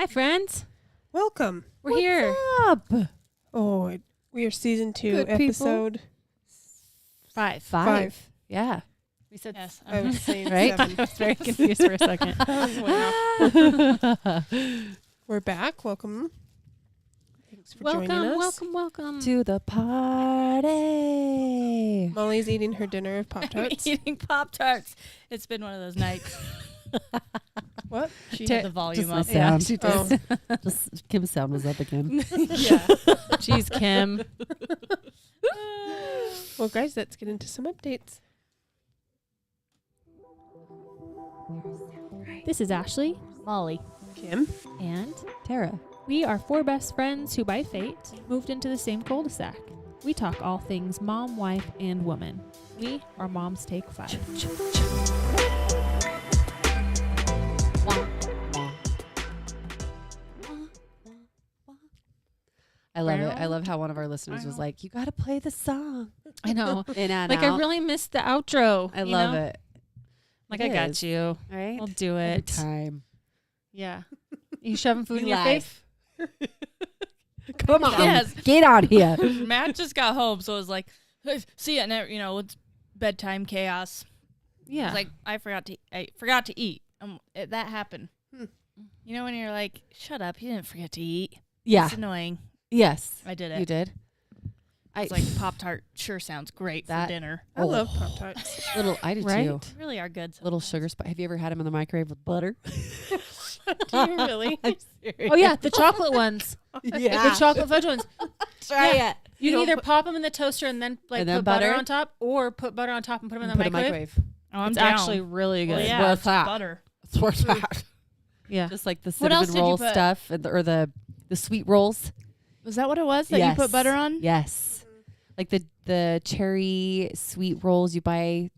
Hi, friends. Welcome. We're here. Up? Oh, we are season 2, Good people. episode 5. Yeah. We said Yes. I was saying Right? 7. I was very confused for a second. We're back. Welcome. Thanks for joining us. Welcome. To the party. Molly's eating her dinner of I'm Pop-Tarts. eating Pop-Tarts. It's been one of those nights. What? She Ter- had the volume just my up. sound. Yeah, she did. Oh. Just Kim's sound was up again. Yeah. Jeez, Kim. Well, guys, let's get into some updates. This is Ashley Molly. Kim. and Tara. we are 4 best friends who by fate moved into the same cul-de-sac. We talk all things mom, wife, and woman. We are Moms Take 5. I love it. I love how one of our listeners was like, "You got to play the song." I know. In and Like, out. I really missed the outro. I you love know? it. Like, It I got is. you. Right? We'll do Every it. time. Yeah. You shoving food in We your live. face? Come on. Yes. Get on here. Matt just got home, so it was like, "Hey, see ya." And it's bedtime chaos. Yeah. It's like I forgot to eat. That happened. Hmm. You know when you're like, "Shut up! You didn't forget to eat." Yeah. It's annoying. Yes. I did it. You did. It's like Pop-Tart sure sounds great That- for dinner. I love Oh. Pop-Tarts. I do Right? too. They really are good. Little sugar spot. Have you ever had them in the microwave with butter? Do you really? I'm serious. Oh, yeah. The chocolate ones. Yeah. The chocolate fudge ones. Try Yeah. it. You don't can either put- pop them in the toaster and then And then put butter butter? on top, or put butter on top and put them in the Put a microwave. Oh, I'm It's down. actually really good. Well, It's yeah, worth it's that. butter. It's worth that. Yeah. Just like the What else cinnamon did you roll put? stuff or the sweet rolls. Was that what it was that you put butter on? Yes. Like the cherry sweet rolls you buy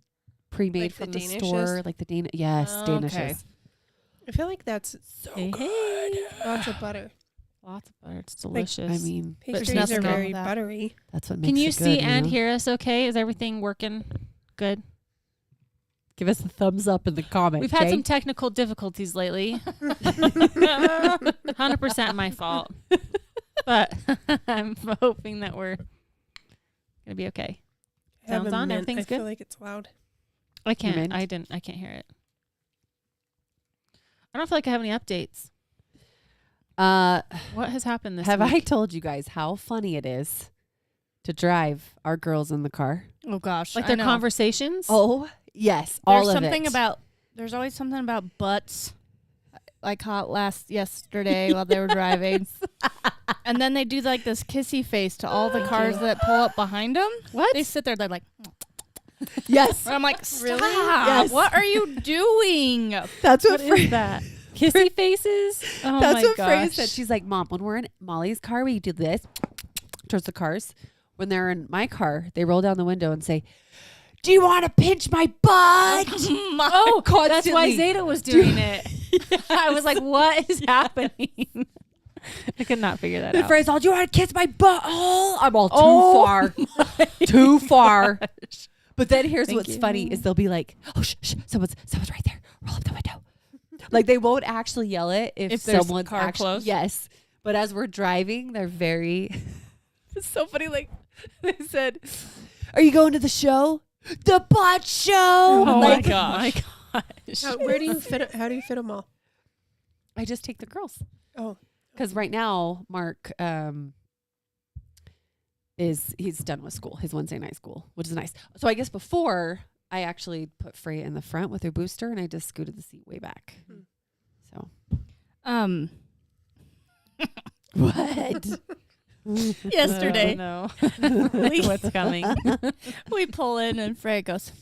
pre-made Like the from the Danishes? store. Like the Yes, Oh, Danishes. okay. I feel like that's so Hey, good. Lots of butter. Lots of butter. It's delicious. I mean, Pastries nothing are wrong very with that. buttery. that's what makes can you it see good, and know? hear us okay? Is everything working good? Give us a thumbs up in the comments. We've had Jay. some technical difficulties lately. 100% my fault. But I'm hoping that we're going to be okay. I have Sounds a on, mint. everything's I feel good? like it's loud. I can't. mint? I can't hear it. I don't feel like I have any updates. What has happened this Have I week? told you guys how funny it is to drive our girls in the car? Oh gosh, Like I their know. conversations? Oh, yes. There's all of something it. about. There's always something about butts. I caught yesterday while they were driving, and then they do like this kissy face to all the cars that pull up behind them. What? They sit there, they're like, Yes. I'm like, stop! Really? Yes. What are you doing? That's What is that? Kissy faces? Oh That's my what gosh. Frey said. She's like, Mom, when we're in Molly's car, we do this towards the cars. When they're in my car, they roll down the window and say, "Do you want to pinch my butt?" Oh, that's why Constantly. Zeta was doing it. I was like, what is happening? I could not figure that And out. Frey's all, "Do you want to kiss my butt?" Oh, I'm all too Oh far. Too far. But then here's Thank what's you. funny is they'll be like, "Oh, shh, someone's right there. Roll up the window." Like they won't actually yell it if there's a someone's car actually close? Yes. But as we're driving, they're very it's so funny. Like they said, "Are you going to the show? The butt show." Oh my Like, gosh. Where do you fit? How do you fit them all? I just take the girls. Oh, Because right now, Mark he's done with school, his Wednesday night school, which is nice. So I guess before I actually put Freya in the front with her booster, and I just scooted the seat way back. Hmm. So what? Yesterday, no. we, What's coming? we pull in and Freya goes,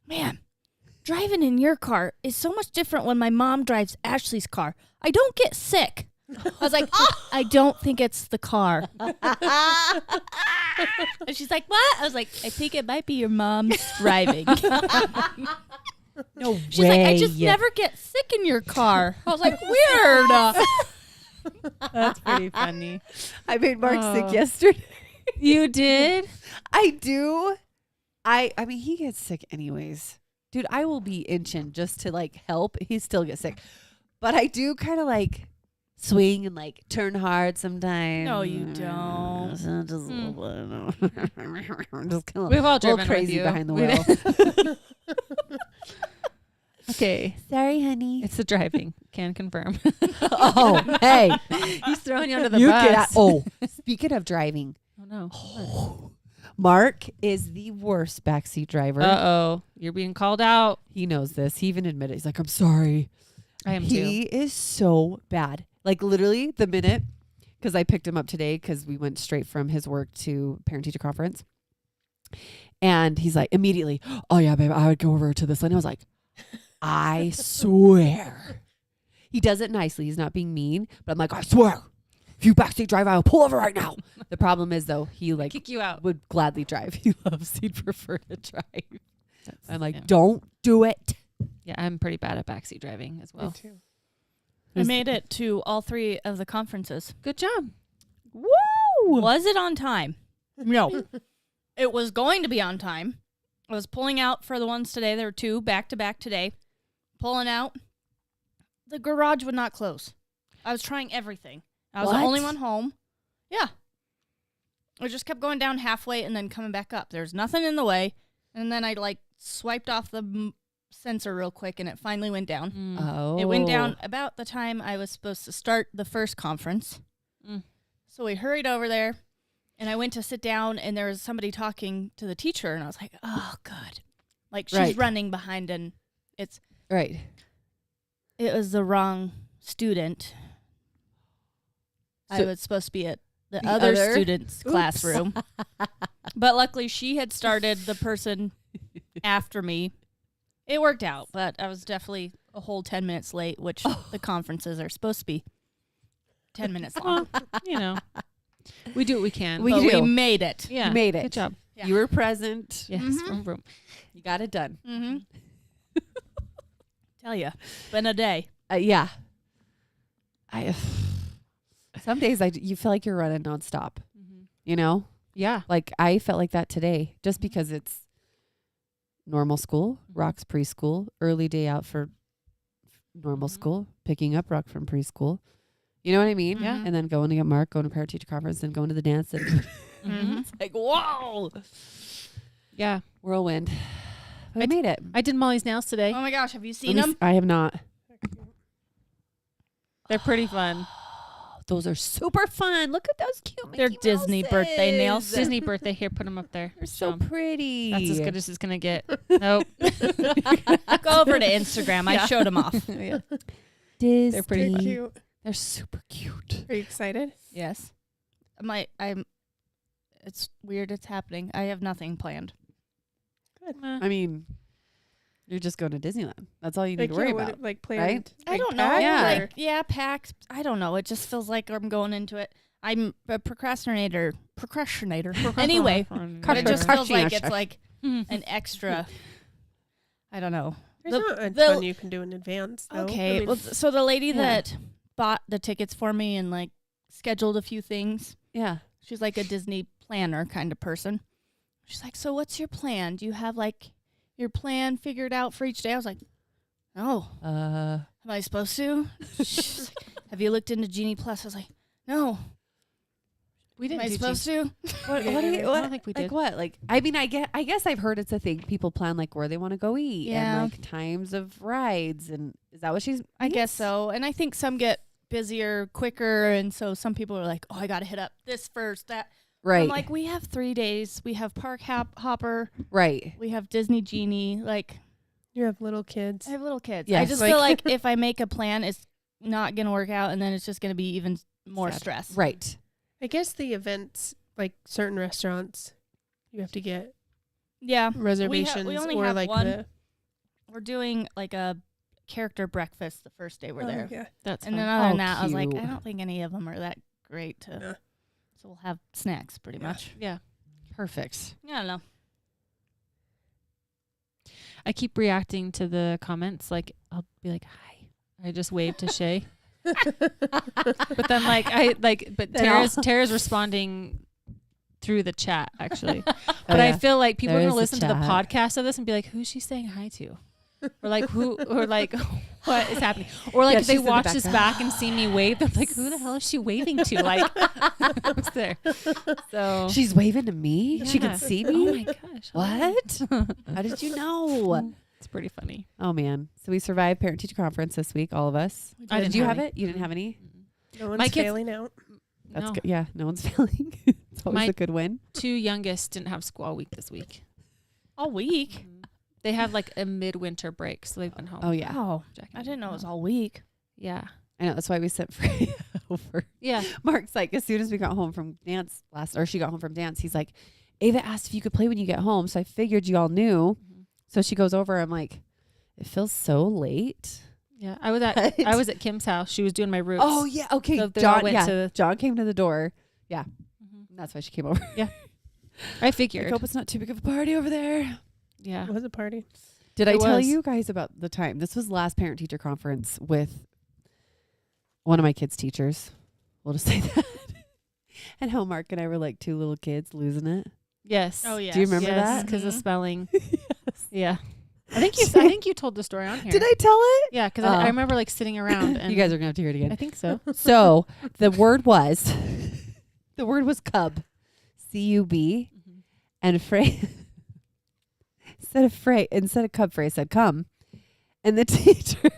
"Man, driving in your car is so much different when my mom drives Ashley's car. I don't get sick." I was like, "I don't think it's the car." And she's like, "What?" I was like, "I think it might be your mom's driving." No She's like, "I just never get sick in your car." I was like, "Weird." That's pretty funny. I made Mark Oh. sick yesterday. You did? I do. I mean, he gets sick anyways. Dude, I will be inching just to like help. He still gets sick. But I do kind of like swing and like turn hard sometimes. No, you don't. Just a little bit. Just kind of We've all a little driven crazy with you. behind the We wheel. Okay. Sorry, honey. It's the driving. Can confirm. Oh, hey. He's throwing you under the You bus. get out. Oh, speaking of driving, Oh, no. Mark is the worst backseat driver. Uh-oh. You're being called out. He knows this. He even admitted. He's like, I'm sorry. I am He too. is so bad. Like literally the minute, because I picked him up today because we went straight from his work to parent teacher conference. And he's like, immediately, oh yeah, babe, I would go over to this lane. I was like, I swear. He does it nicely. He's not being mean, but I'm like, I swear, if you backseat drive, I'll pull over right now. The problem is though, he like Kick you out. would gladly drive. He loves, he'd prefer to drive. I'm like, yeah. don't do it. Yeah, I'm pretty bad at backseat driving as Me well. too. I made it to all 3 of the conferences. Good job. Woo! Was it on time? No. It was going to be on time. I was pulling out for the ones today. There were 2 back to back today. Pulling out. The garage would not close. I was trying everything. I was the What? only one home. Yeah. I just kept going down halfway and then coming back up. There's nothing in the way. And then I like swiped off the sensor real quick and it finally went down. Mm. Oh. It went down about the time I was supposed to start the first conference. Mm. So we hurried over there, and I went to sit down, and there was somebody talking to the teacher, and I was like, oh, good. Like, she's Right. running behind, and Right. it was the wrong student. I So- was supposed to be at the The other other? student's Oops. classroom. But luckily, she had started the person after me. It worked out, but I was definitely a whole 10 minutes late, which the conferences are supposed to be 10 minutes long. Well, you know, we do what we can. We But do. we made it. yeah, You made it. Good job. Yeah. You were present. Yes. Mhm. Vroom, vroom. You got it done. Mm-hmm. Tell you, been a day. Yeah. Some days you feel like you're running nonstop. You know, Yeah. like I felt like that today, just because it's normal school, Rock's preschool, early day out for normal Mhm. school, picking up Rock from preschool. You know what I mean? Yeah. And then going to get Mark, going to parent teacher conference, then going to the dance. And Mhm. it's like, whoa, Yeah. whirlwind. But I made it. I did Molly's nails today. Oh my gosh, have you Let seen me them? I have not. They're pretty fun. Those are super fun. Look at those cute They're Mickey Disney birthday nails. Mouses. Disney birthday. Here, put them up there. They're so pretty. That's as good as it's gonna get. Nope. Go over to Instagram. I Yeah. showed them off. Yeah. Disney. They're pretty They're fun. cute. They're super cute. Are you excited? Yes. It's weird it's happening. I have nothing planned. I mean, you're just going to Disneyland. That's all you need Like, to worry yeah, what, about. like planned. right? I like, don't know. packed, Yeah. or- Like, yeah, packed. I don't know. It just feels like I'm going into it. I'm a procrastinator. Anyway, but it just feels like it's like an extra. I don't know. There's not a the- ton you can do in advance. Though. Okay. I mean, Well, so the lady Yeah. that bought the tickets for me and like scheduled a few things, Yeah. she's like a Disney planner kind of person. She's like, so what's your plan? Do you have like your plan figured out for each day? I was like, no. Am I supposed to? She's like, have you looked into Genie Plus? I was like, no. We Am didn't I do supposed to? What, Yeah, what do you, I what, don't think we like did. what? Like, I mean, I guess I've heard it's a thing. People plan like where they want to go eat Yeah. and like times of rides. And is that what she's? I guess so. And I think some get busier quicker. And so some people are like, oh, I got to hit up this first, that. Right. I'm like, we have 3 days. We have Park Hopper. right. We have Disney Genie. Like, you have little kids. I have little kids. I Yes. just Like- feel like if I make a plan, it's not going to work out. And then it's just going to be even more Sad. stress. Right. I guess the events, like certain restaurants, you have to get Yeah. reservations only or have like one. the. We're doing like a character breakfast the first day we're there. Yeah. That's And fun. then other than Oh, that, I was like, cute. I don't think any of them are that great to. Yeah. So we'll have snacks pretty Yeah. much. Yeah. Perfect. I don't know. I keep reacting to the comments. Like, I'll be like, hi. I just wave to Shay. But then but Then Tara's responding through the chat actually. But Oh, I yeah. feel like people There are is gonna a listen to the chat. podcast of this and be like, who's she saying hi to? Or like who or like what is happening? Or like Yeah, if they she's in the watch this background. back and see me wave, they're like, who the hell is she waving to? Like, I was there. So She's waving to me. She Yeah. can see oh me. my gosh. What? How did you know? It's pretty funny. Oh man. So we survived parent teacher conference this week, all of us. I Did didn't you have have any. it? You didn't have any? No one's My kids- failing out. That's No. good. Yeah, no one's failing. It's always My- a good win. 2 youngest didn't have school all week this week. All week. They have like a midwinter break, so they've been home. Oh yeah. Oh, Jack and I didn't know it was Jill. all week. Yeah. I know. That's why we sent Freya over. Yeah. Mark's like, as soon as we got home from dance she got home from dance, he's like, Ava asked if you could play when you get home. So I figured you all knew. So she goes over. I'm like, it feels so late. Yeah. I was at Kim's house. She was doing my roots. Oh yeah. Okay. So they all John, went yeah. to- John came to the door. Mhm. That's why she came over. I I figured. hope it's not too big of a party over there. Yeah. It was a party. Did I It tell was. you guys about the time? This was last parent teacher conference with one of my kids' teachers. We'll just say that. And how Mark and I were like 2 little kids losing it. Yes. Oh, yeah. Do you remember Yes, that? because of Mhm. spelling. Yes. Yeah. I think you told the story on here. Did I tell it? Yeah, because Oh. I remember like sitting around and You guys are gonna have to hear it again. I think so. So the word was cub, C-U-B, and Frey instead of cub, Frey said come, and the teacher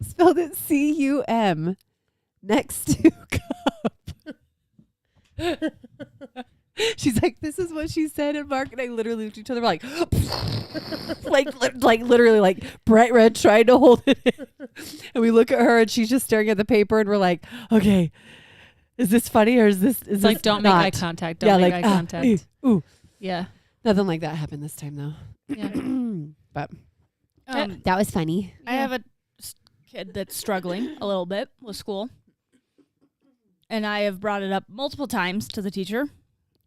spelled it C-U-M next to cub. She's like, this is what she said, and Mark and I literally looked at each other like, like literally like bright red trying to hold it in. And we look at her and she's just staring at the paper and we're like, okay, is this funny or is this It's like don't make not? eye contact. Don't make eye contact. Ooh. Yeah. Nothing like that happened this time though. Yeah. But That was funny. I have a kid that's struggling a little bit with school. And I have brought it up multiple times to the teacher.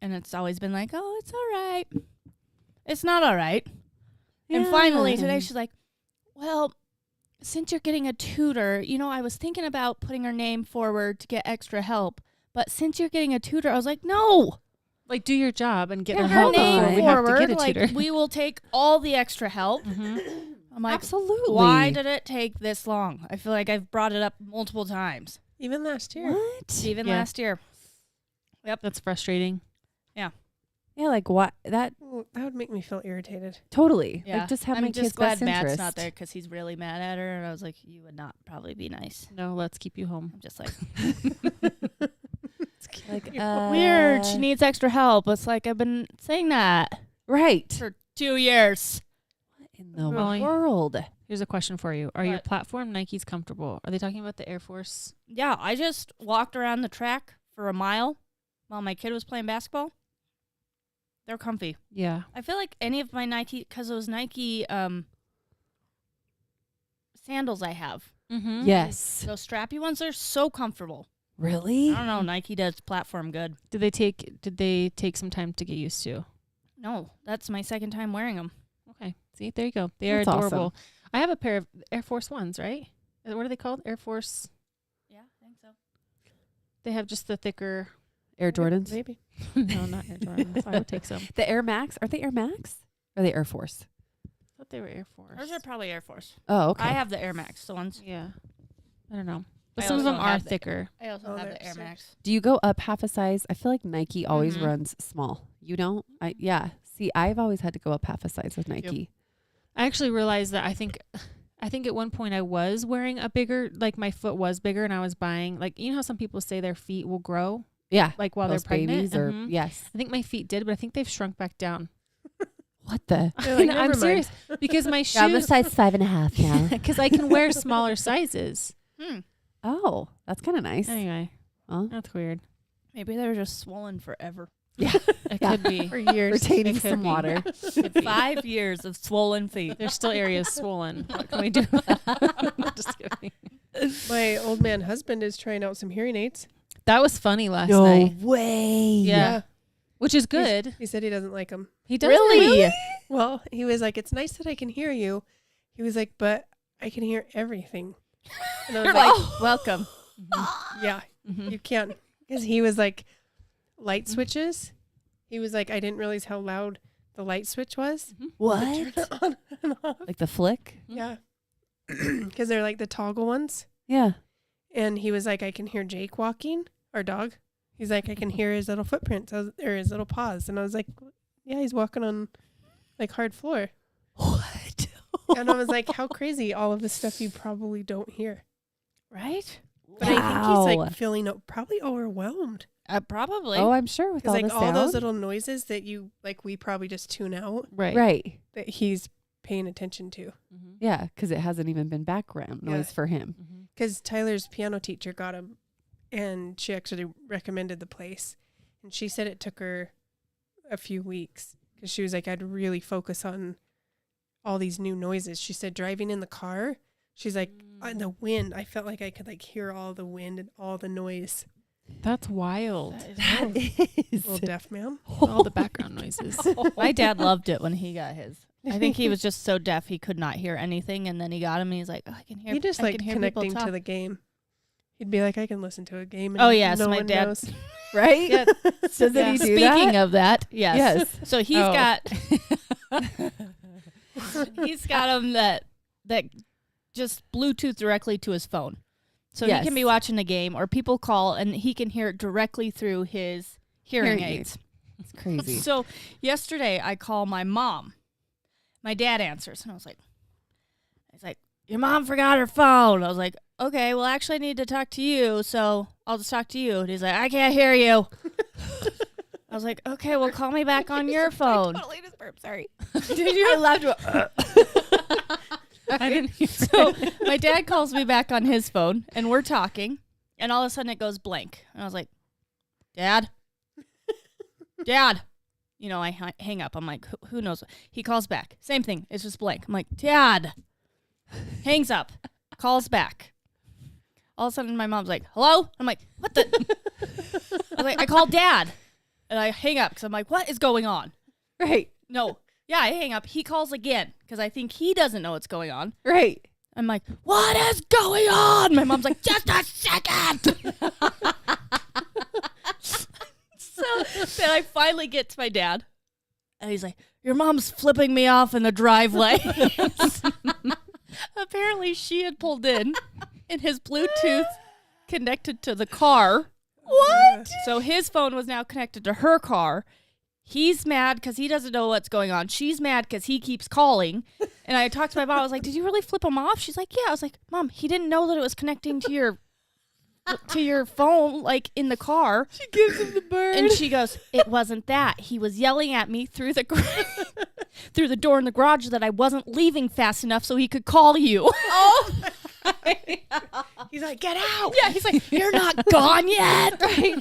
And it's always been like, oh, it's all right. It's not all right. And finally today she's like, well, since you're getting a tutor, I was thinking about putting her name forward to get extra help. But since you're getting a tutor, I was like, no. Like do your job and get Get her her help before name we have to forward. get a Like tutor. we will take all the extra help. Mhm. I'm like, Absolutely. why did it take this long? I feel like I've brought it up multiple times. Even last year. What? Even Yeah. last year. That's frustrating. Yeah, like what? That Well, that would make me feel irritated. totally. Yeah. Like just have I'm my just kids' glad best Matt's interest. not there because he's really mad at her. And I was like, you would not probably be nice. No, let's keep you home. I'm just like, Like weird. She needs extra help. It's like I've been saying that right. for 2 years. In the Molly. world. Here's a question for you. Are your What? platform Nikes comfortable? Are they talking about the Air Force? Yeah, I just walked around the track for a mile while my kid was playing basketball. They're comfy. Yeah. I feel like any of my Nike, because those Nike sandals I have, Mm-hmm. Yes. those strappy ones, are so comfortable. Really? I don't know. Nike does platform good. Did they take some time to get used to? No, that's my second time wearing them. Okay. See, there you go. They are That's awesome. adorable. I have a pair of Air Force Ones, right? What are they called? Air Force. Yeah, I think so. They have just the thicker. Air Jordans. Maybe. No, not Air Jordans. I would take some. The Air Max. Are they Air Max? Or are they Air Force? I thought they were Air Force. Those are probably Air Force. Oh, okay. I have the Air Max, the ones. Yeah. I don't know. But I some of also them are have the- thicker. I also Oh, have they're the Air sick. Max. Do you go up half a size? I feel like Nike always Mhm. runs small. You don't? Yeah. See, I've always had to go up half a size with Nike. I actually realized that I think at one point I was wearing a bigger, like my foot was bigger and I was buying, like, you know how some people say their feet will grow, Yeah. like while Those they're pregnant? babies or Mhm. yes. I think my feet did, but I think they've shrunk back down. What the? They're like, I'm "Never mind." serious because my Yeah, I'm a shoes, size 5.5 now. because I can wear smaller sizes. Oh, that's kind of nice. Anyway, Well, that's weird. Maybe they were just swollen forever. It Yeah. could be. For years. retaining It could some be. water. Could be. 5 years of swollen feet. There's still areas swollen. What can we do? Just kidding. My old man husband is trying out some hearing aids. That was funny last No night. way. Yeah. Which is good. He said he doesn't like them. He does Really? Well, he was like, it's nice that I can hear you. He was like, but I can hear everything. And I was You're like, like, welcome. yeah, Mhm. you can't. Because he was like, light switches. He was like, I didn't realize how loud the light switch was. What? Turn it on and off. Like the flick? Yeah. because they're like the toggle ones. Yeah. And he was like, I can hear Jake walking, our dog. He's like, I can hear his little footprints or his little paws. And I was like, yeah, he's walking on like hard floor. What? And I was like, how crazy, all of the stuff you probably don't hear. Right? But I think he's like feeling probably overwhelmed. Probably. Oh, I'm sure with Because all like the all sound. those little noises that you like, we probably just tune out, Right. that he's paying attention to. Mm-hmm. Yeah, because it hasn't even been background noise Yeah. for him. Mm-hmm. Because Tyler's piano teacher got him, and she actually recommended the place. And she said it took her a few weeks because she was like, I'd really focus on all these new noises. She said driving in the car, she's like, on the wind, I felt like I could like hear all the wind and all the noise. That's wild. That is. Little deaf man. All the background noises. My dad loved it when he got his. I think he was just so deaf he could not hear anything, and then he got him, and he's like, oh, I can hear. He just I like can hear connecting people to talk. the game. He'd be like, I can listen to a game. And Oh, yes, no my one dad- knows. Right? Yeah. Doesn't Yeah. he do Speaking that? of that, yes. Yes. So he's Oh. got he's got him that just Bluetooth directly to his phone. So Yes. he can be watching a game or people call and he can hear it directly through his hearing Hearing aids. It's crazy. So yesterday I call my mom. My dad answers and I was like, he's like, your mom forgot her phone. I was like, okay, well actually I need to talk to you, so I'll just talk to you. And he's like, I can't hear you. I was like, okay, well call me back on your phone. Totally just burp. Sorry. Did you? I laughed. I didn't hear So my dad calls me back on his phone, and we're talking, and all of a sudden it goes blank. And I was like, Dad? Dad? You know, I hang up. I'm like, who knows? He calls back. Same thing. It's just blank. I'm like, Dad. Hangs up. Calls back. All of a sudden my mom's like, hello? I'm like, what the? I was like, I called Dad. And I hang up because I'm like, what is going on? Right. No. Yeah, I hang up. He calls again because I think he doesn't know what's going on. Right. I'm like, what is going on? My mom's like, just a second. So then I finally get to my dad. And he's like, your mom's flipping me off in the driveway. Apparently she had pulled in and his Bluetooth connected to the car. What? So his phone was now connected to her car. He's mad because he doesn't know what's going on. She's mad because he keeps calling. And I talked to my mom. I was like, did you really flip him off? She's like, yeah. I was like, Mom, he didn't know that it was connecting to your phone, like in the car. She gives him the bird. And she goes, it wasn't that. He was yelling at me through the through the door in the garage that I wasn't leaving fast enough so he could call you. Oh. He's like, get out. Yeah, he's like, you're not gone yet. Right.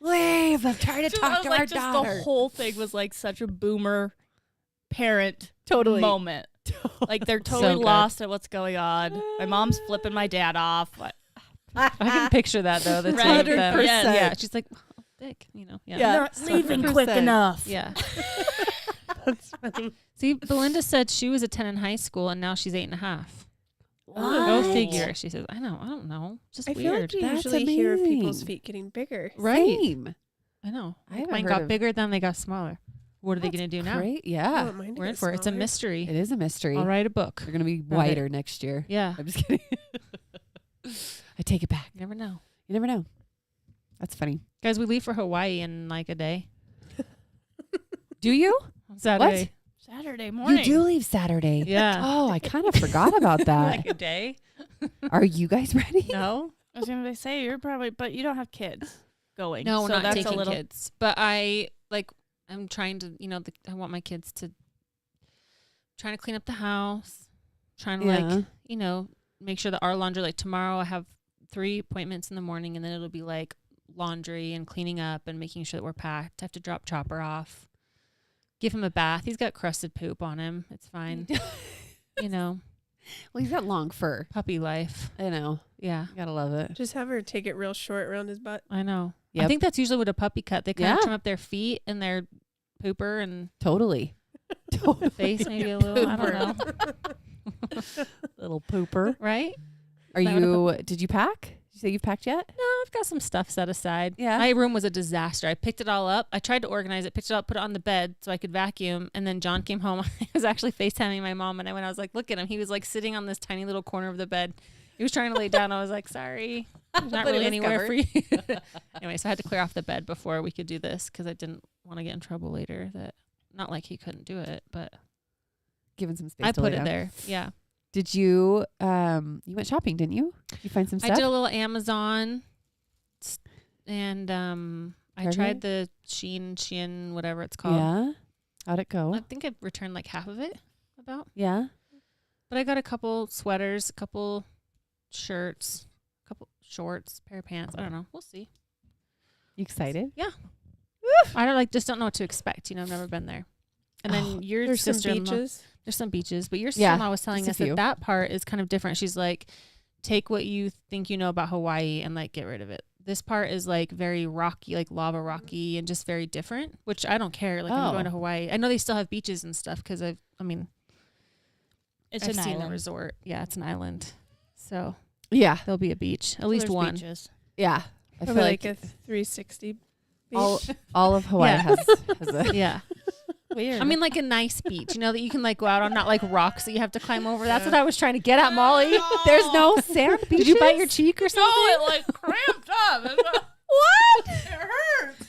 Leave. I'm trying to So I talk was to like, our just daughter. the whole thing was like such a boomer parent Totally. moment. Like they're So totally good. lost at what's going on. My mom's flipping my dad off. I can picture that though. The two Right. of them. 100%. Yeah. She's like, oh, dick. You know. Yeah. Yeah. Not leaving quick 100%. enough. Yeah. That's funny. See, Belinda said she was a 10 in high school and now she's 8.5. Go What? figure. She says, I don't know. Just I feel weird. like you That's usually hear of people's amazing. feet getting bigger. Right. Same. I know. I haven't Mine heard got of- bigger, then they got smaller. What are they That's going to do now? Great. I Yeah. want mine to We're in get for it. It's a smaller. mystery. It is a mystery. I'll write a book. They're going to be it. whiter next year. Yeah. I'm just kidding. I take it back. You never know. You never know. That's funny. Guys, we leave for Hawaii in like a day. Do you? On Saturday. Saturday morning. You do leave Saturday. Yeah. Oh, I kind of forgot about that. Like a day? Are you guys ready? No. I was gonna say you're probably, but you don't have kids going. No, we're so not that's taking a little. kids. But I'm trying to, I want my kids to, trying to clean up the house, trying to Yeah. make sure that our laundry, like tomorrow I have 3 appointments in the morning and then it'll be like laundry and cleaning up and making sure that we're packed. I have to drop Chopper off, give him a bath. He's got crusted poop on him. It's fine. Well, he's got long fur. Puppy life. I know. Yeah, You gotta love it. Just have her take it real short around his butt. I know. I Yep. think that's usually what a puppy cut. They kind of Yeah. trim up their feet and their pooper and Totally. Totally. face maybe a little. I don't know. Little pooper. Right? Are Is that what you? Did you pack? You say you've packed yet? No, I've got some stuff set aside. Yeah. My room was a disaster. I picked it all up. I tried to organize it, picked it up, put it on the bed so I could vacuum. And then John came home. I was actually FaceTiming my mom. And I was like, look at him. He was like sitting on this tiny little corner of the bed. He was trying to lay down. I was like, sorry. There's not But it really was anywhere covered. for you. Anyway, so I had to clear off the bed before we could do this because I didn't want to get in trouble later. That not like he couldn't do it, but Given some space I to put lay it down. there. Yeah. Did you, you went shopping, didn't you? Did you find some stuff? I did a little Amazon and I Target? tried the Shein, whatever it's called. Yeah. How'd it go? I think I returned like half of it about. Yeah. But I got a couple sweaters, a couple shirts, a couple shorts, pair of pants. I don't know. We'll see. You excited? I don't know what to expect. You know, I've never been there. And then Oh, your There's some sister-in-law, beaches. there's some beaches, but your Yeah, sister-in-law was telling just us a few. that part is kind of different. She's like, take what you think you know about Hawaii and like get rid of it. This part is like very rocky, like lava rocky, and just very different. Which I don't care. Like I'm going to Hawaii. I know they still have beaches and stuff because I mean, It's I've an seen island. a resort. Yeah, it's an island, so Yeah. there'll be a beach, at So least there's one. beaches. Yeah. I feel Probably like like a 360 all, beach. all of Hawaii Yeah. has a Yeah, Weird. I mean like a nice beach, you know, that you can like go out on, not like rocks that you have to climb over. That's what I was trying to get at, Molly. There's no sand beaches. Did you bite your cheek or something? like cramped up. What? It hurts.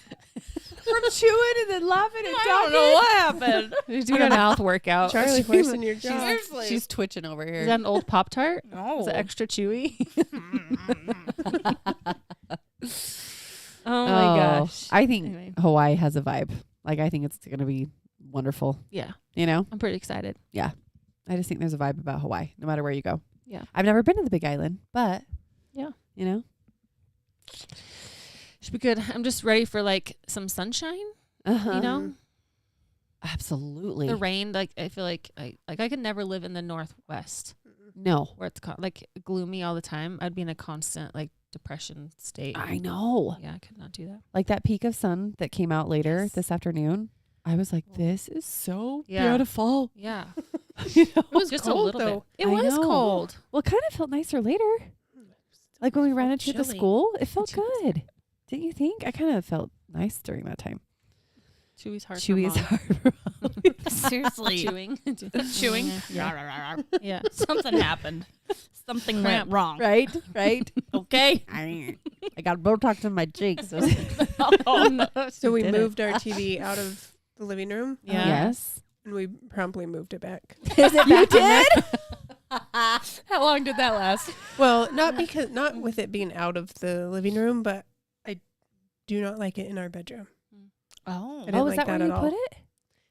From chewing and then laughing and I don't know what happened. You're doing a mouth workout. Charlie horse in your jaw. Seriously. She's twitching over here. Is that an old Pop Tart? No. Is it extra chewy? Oh Oh, my gosh. I think Anyway. Hawaii has a vibe. Like, I think it's going to be wonderful. Yeah, You know? I'm pretty excited. I just think there's a vibe about Hawaii, no matter where you go. Yeah. I've never been to the Big Island, but Yeah. you know? Should be good. I'm just ready for like some sunshine, Uh-huh. you know? Absolutely. The rain, like I feel like I could never live in the Northwest No. where it's like gloomy all the time. I'd be in a constant like depression state. I know. Yeah, I could not do that. Like that peak of sun that came out later Yes. this afternoon. I was like, this is so Yeah. beautiful. Yeah. You know? It was Just cold, a little though. bit. It I was know. cold. Well, it kind of felt nicer later. Like when we ran into the chilly. school, it felt Chilly. good. Didn't you think? I kind of felt nice during that time. Chewy's hard. Chewy is for Mom. hard. for Molly. Seriously. Chewing. Chewing. Yeah. Yeah. Something happened. Something Cramp. went wrong. Right? Right? Okay. I got Botox in my cheeks. Oh, no. So we did it. moved our TV out of the living room Yeah. Yes. and we promptly moved it back. Is it you did? How long did that last? Well, not with it being out of the living room, but I do not like it in our bedroom. Oh. I didn't Oh, is like that that where at you all. put it?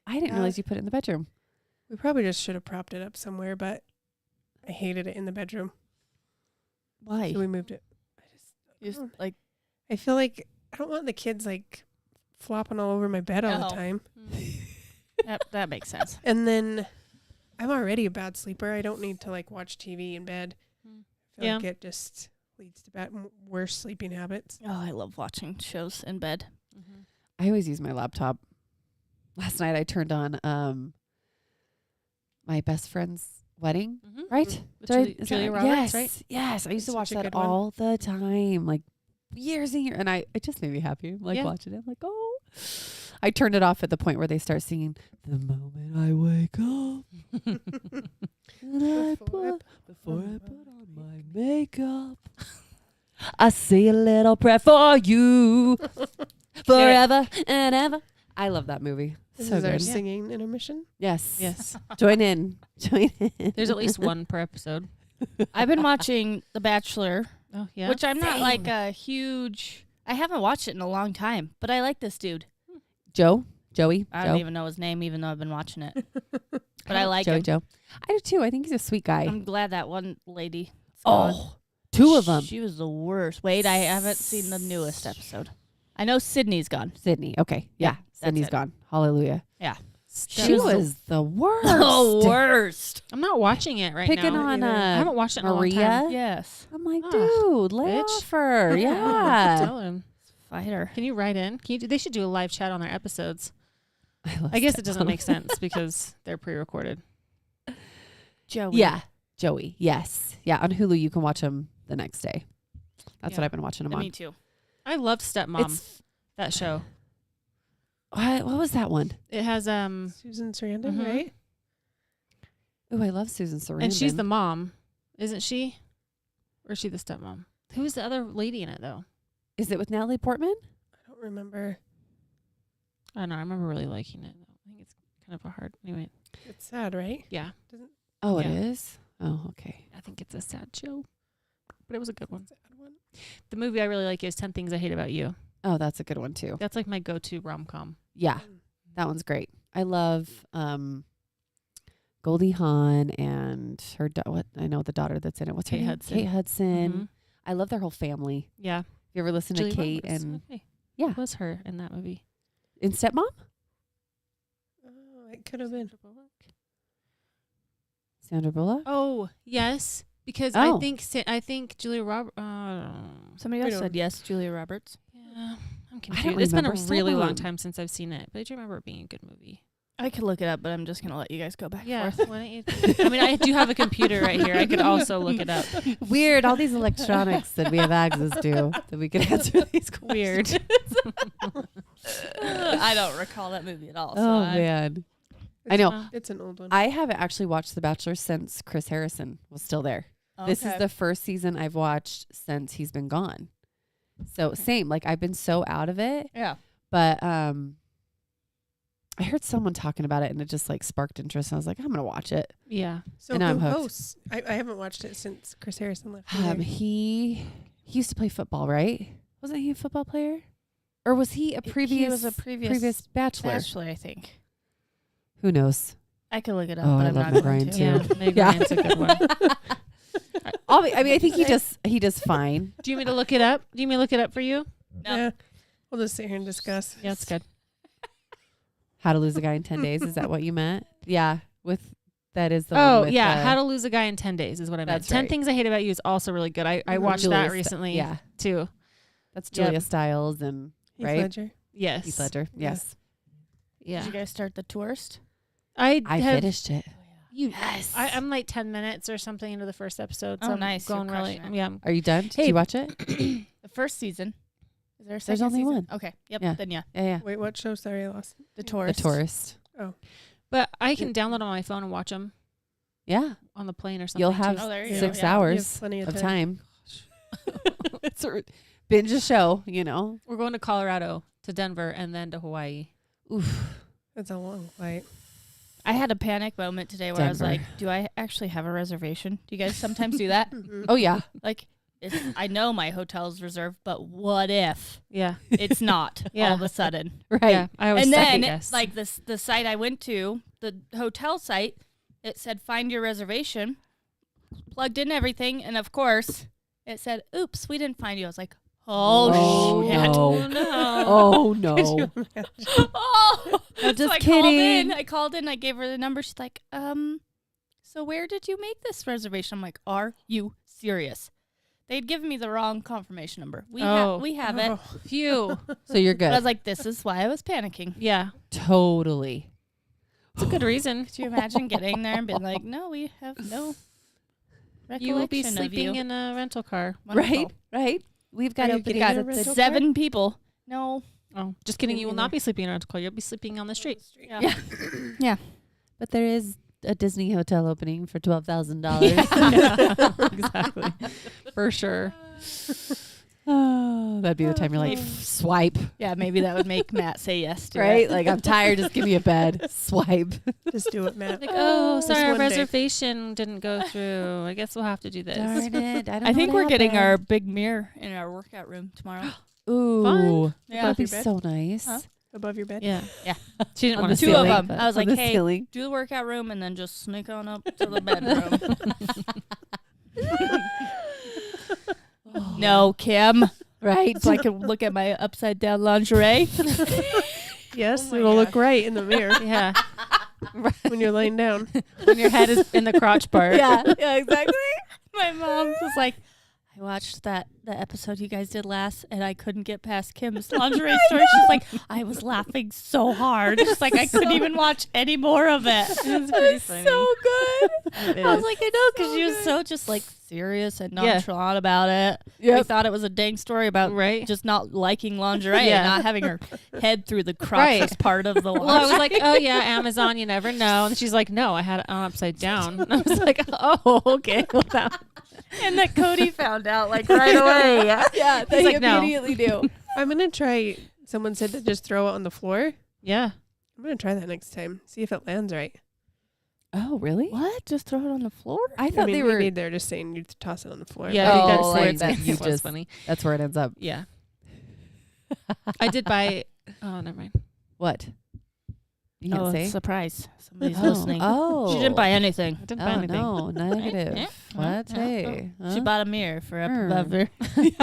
I didn't realize you put it in the bedroom. We probably just should have propped it up somewhere, but I hated it in the bedroom. Why? So we moved it. Just Oh. like I feel like I don't want the kids like flopping all over my bed all No. the time. that makes sense. And then I'm already a bad sleeper. I don't need to like watch TV in bed. I feel Yeah. like it just leads to worse sleeping habits. Oh, I love watching shows in bed. Mm-hmm. I always use my laptop. Last night I turned on my best friend's wedding. Right? With Did I- Julia, is Julia that- Roberts, yes, right? yes. I used to Such watch a that good one. all the time, like years and years, and it just made me happy. I'm like Yeah. watching it. I'm like, oh. I turned it off at the point where they start singing, "The moment I wake up, and before I put on my makeup, I say a little prayer for you, forever and ever." I love that movie. This So is our good. singing intermission. Yes. Yes. Join in. Join in. There's at least one per episode. I've been watching The Bachelor, Oh, yeah. which I'm not Same. like a huge. I haven't watched it in a long time, but I like this dude. Joey. I Joe. don't even know his name, even though I've been watching it. But I like Joey him. Joe. I do too. I think he's a sweet guy. I'm glad that one lady. is gone. Oh, two of them. She was the worst. Wait, I haven't seen the newest episode. I know Sydney's gone. Sydney. Okay. Yeah. Yeah, that's Sydney's it. gone. Hallelujah. Yeah. She was the worst. the worst. I'm not watching it right Picking now. on I haven't watched it in a long Maria. time. Yes. I'm like, Ah, dude, lay bitch. off her. Yeah. Tell him. Fight her. Can you write in? They should do a live chat on their episodes. love I guess that it doesn't song. make sense because they're pre-recorded. Joey. Yeah. Joey. Yes. Yeah. On Hulu, you can watch them the next day. That's Yeah. what I've been watching them Me on. too. I loved Stepmom. It's That show. What was that one? It has Susan Sarandon, Mhm. right? Oh, I love Susan Sarandon. and she's the mom, isn't she? Or is she the stepmom? Who's the other lady in it though? Is it with Natalie Portman? I don't remember. I don't know. I remember really liking it. I think it's kind of a hard. Anyway, It's sad, right? yeah, Oh, it Yeah. is? Oh, okay. I think it's a sad show, but it was a good one. Sad one. The movie I really like is 10 Things I Hate About You. Oh, that's a good one too. That's like my go-to rom-com. Yeah, that one's great. I love Goldie Hawn and her what I know the daughter that's in it. What's her Kate name? Hudson. Kate Hudson. Mhm. I love their whole family. Yeah, You ever listen Julia to Kate Roberts. and Okay. Yeah. It was her in that movie. in Stepmom? Oh, it could have been. Sandra Bullock? Oh yes, because Oh. I think Julia Roberts. Somebody We else don't- said yes, Julia Roberts. Yeah, I'm don't confused. It's been a remember really long Stepmom. time since I've seen it, but I do remember it being a good movie. I could look it up, but I'm just gonna let you guys go back Yeah, and forth. why don't you? I mean, I do have a computer right here. I could also look it up. Weird, all these electronics that we have access to that we could answer these questions. Weird. I don't recall that movie at all. Oh man. I It's- know. It's an old one. I haven't actually watched The Bachelor since Chris Harrison was still there. This is the first season I've watched since he's been gone. So same, like I've been so out of it, yeah. but I heard someone talking about it and it just like sparked interest. And I was like, I'm gonna watch it. Yeah. So and who I'm hooked. hosts? I haven't watched it since Chris Harrison left. either. He used to play football, right? Wasn't he a football player, or was he a previous? He was a previous bachelor. Bachelor, I think. Who knows? I could look it up, Oh, but I I'm love not Meg going Ryan to. too. Yeah, Meg Yeah. Ryan's a good one. I mean, I think he does fine. Do you want me to look it up? Do you want me to look it up for you? No. Yeah. We'll just sit here and discuss. Yeah, it's good. How to Lose a Guy in 10 Days? Is that what you meant? Yeah, that is the one Oh, with, yeah. How to Lose a Guy in 10 Days is what I meant. That's 10 right. Things I Hate About You is also really good. I Mhm. watched Julia that St- recently Yeah, too. that's Yep. Julia Stiles and Heath Right? Ledger. Yes. Heath Ledger. Yeah. Yes, Yeah. Did you guys start The Tourist? I have, finished it. Yes. I'm like 10 minutes or something into the first episode. So Oh, I'm nice. You're Going really. crushing it. Yeah. Are you done? Did Hey. you watch it? The first season. Is there a There's second only season? one. Okay. Yep. Yeah. Then yeah. Yeah. Wait, what show? Sorry, I lost. The The Tourist. Tourist. But I can download on my phone and watch them Yeah, on the plane or something. you'll have too. Oh, there you go. 6 Yeah. You have hours plenty of of time. It's a binge a show, you know. We're going to Colorado, to Denver, and then to Hawaii. Oof. It's a long flight. I had a panic moment today where I was Denver. like, do I actually have a reservation? Do you guys sometimes do that? Mhm. Oh yeah. Like, I know my hotel's reserved, but what if Yeah. it's not Yeah. all of a sudden? Right. Yeah. I always And then, second guess. like the site I went to, the hotel site, it said find your reservation. Plugged in everything, and of course, it said, "Oops, we didn't find you." I was like, "Oh, shit!" no. no. Oh Could no. you imagine? Oh, I'm just so kidding. I called in. I gave her the number. She's like, so where did you make this reservation? I'm like, are you serious? They'd given me the wrong confirmation number. We Oh. have it. Oh, Phew. So you're But I good. was like, this is why I was panicking. Yeah. Totally. It's a good reason. Could you imagine getting there and being like, no, we have no recollection You will be of sleeping you. in a rental car. Wonderful. Right. We've got Are you open getting exits. a rental 7 people. No. Oh, just kidding. You will In not there. be sleeping in a rental car. You'll be sleeping on the street. Yeah. But there is a Disney hotel opening for $12,000. Exactly. For sure. Oh, that'd be the time you're like, swipe, Yeah, maybe that would make Matt say yes to right? it. Like, I'm tired. Just give me a bed. Swipe. just do it, Matt. Like, oh, Just sorry, our one day. reservation didn't go through. I guess we'll have to do this. Darn it. I don't I think know we're what getting our happened. big mirror in our workout room tomorrow. Ooh. Fun. Yeah. That'd be Your bed? so nice. Huh? Above your bed? Yeah. Yeah. She didn't On want the to Two of ceiling. them. I was On like, the hey, ceiling. do the workout room and then just sneak on up to the bedroom. No, Kim. Right. So I can look at my upside down lingerie. Yes, Oh my it'll look gosh. right in the mirror Yeah. when you're laying down. When your head is in the crotch part. yeah, exactly. My mom was like, I watched the episode you guys did last, and I couldn't get past Kim's lingerie story. She's like, I was laughing so hard. She's like, I couldn't even watch any more of it. It's pretty funny. So good. It I was is. like, I know, because she was so just like serious and Yeah. nonchalant about it. Yep. We thought it was a dang story about Right. just not liking lingerie Yeah. and not having her head through the crotchless part of the Well, I was lingerie. like, oh yeah, Amazon, you never know. And she's like, no, I had it on upside down. And I was like, oh, okay. Well, And that Cody found out like right away. Yeah, He's they like, no. immediately do. I'm gonna try. Someone said to just throw it on the floor. yeah. I'm gonna try that next time. See if it lands right. Oh, really? What? Just throw it on the floor? I thought mean, they were. maybe they're just saying you toss it on the floor. Yeah, I think that's Oh, where like it's that you it was just- funny. That's where it ends up. Yeah. I did buy. Oh, never mind. What? You can't Oh, say. surprise. Somebody's Oh. listening. Oh. She didn't buy anything. I didn't buy Oh anything. no, negative. Yeah. What? Yeah. Hey, She bought a mirror for up Hmm. above her.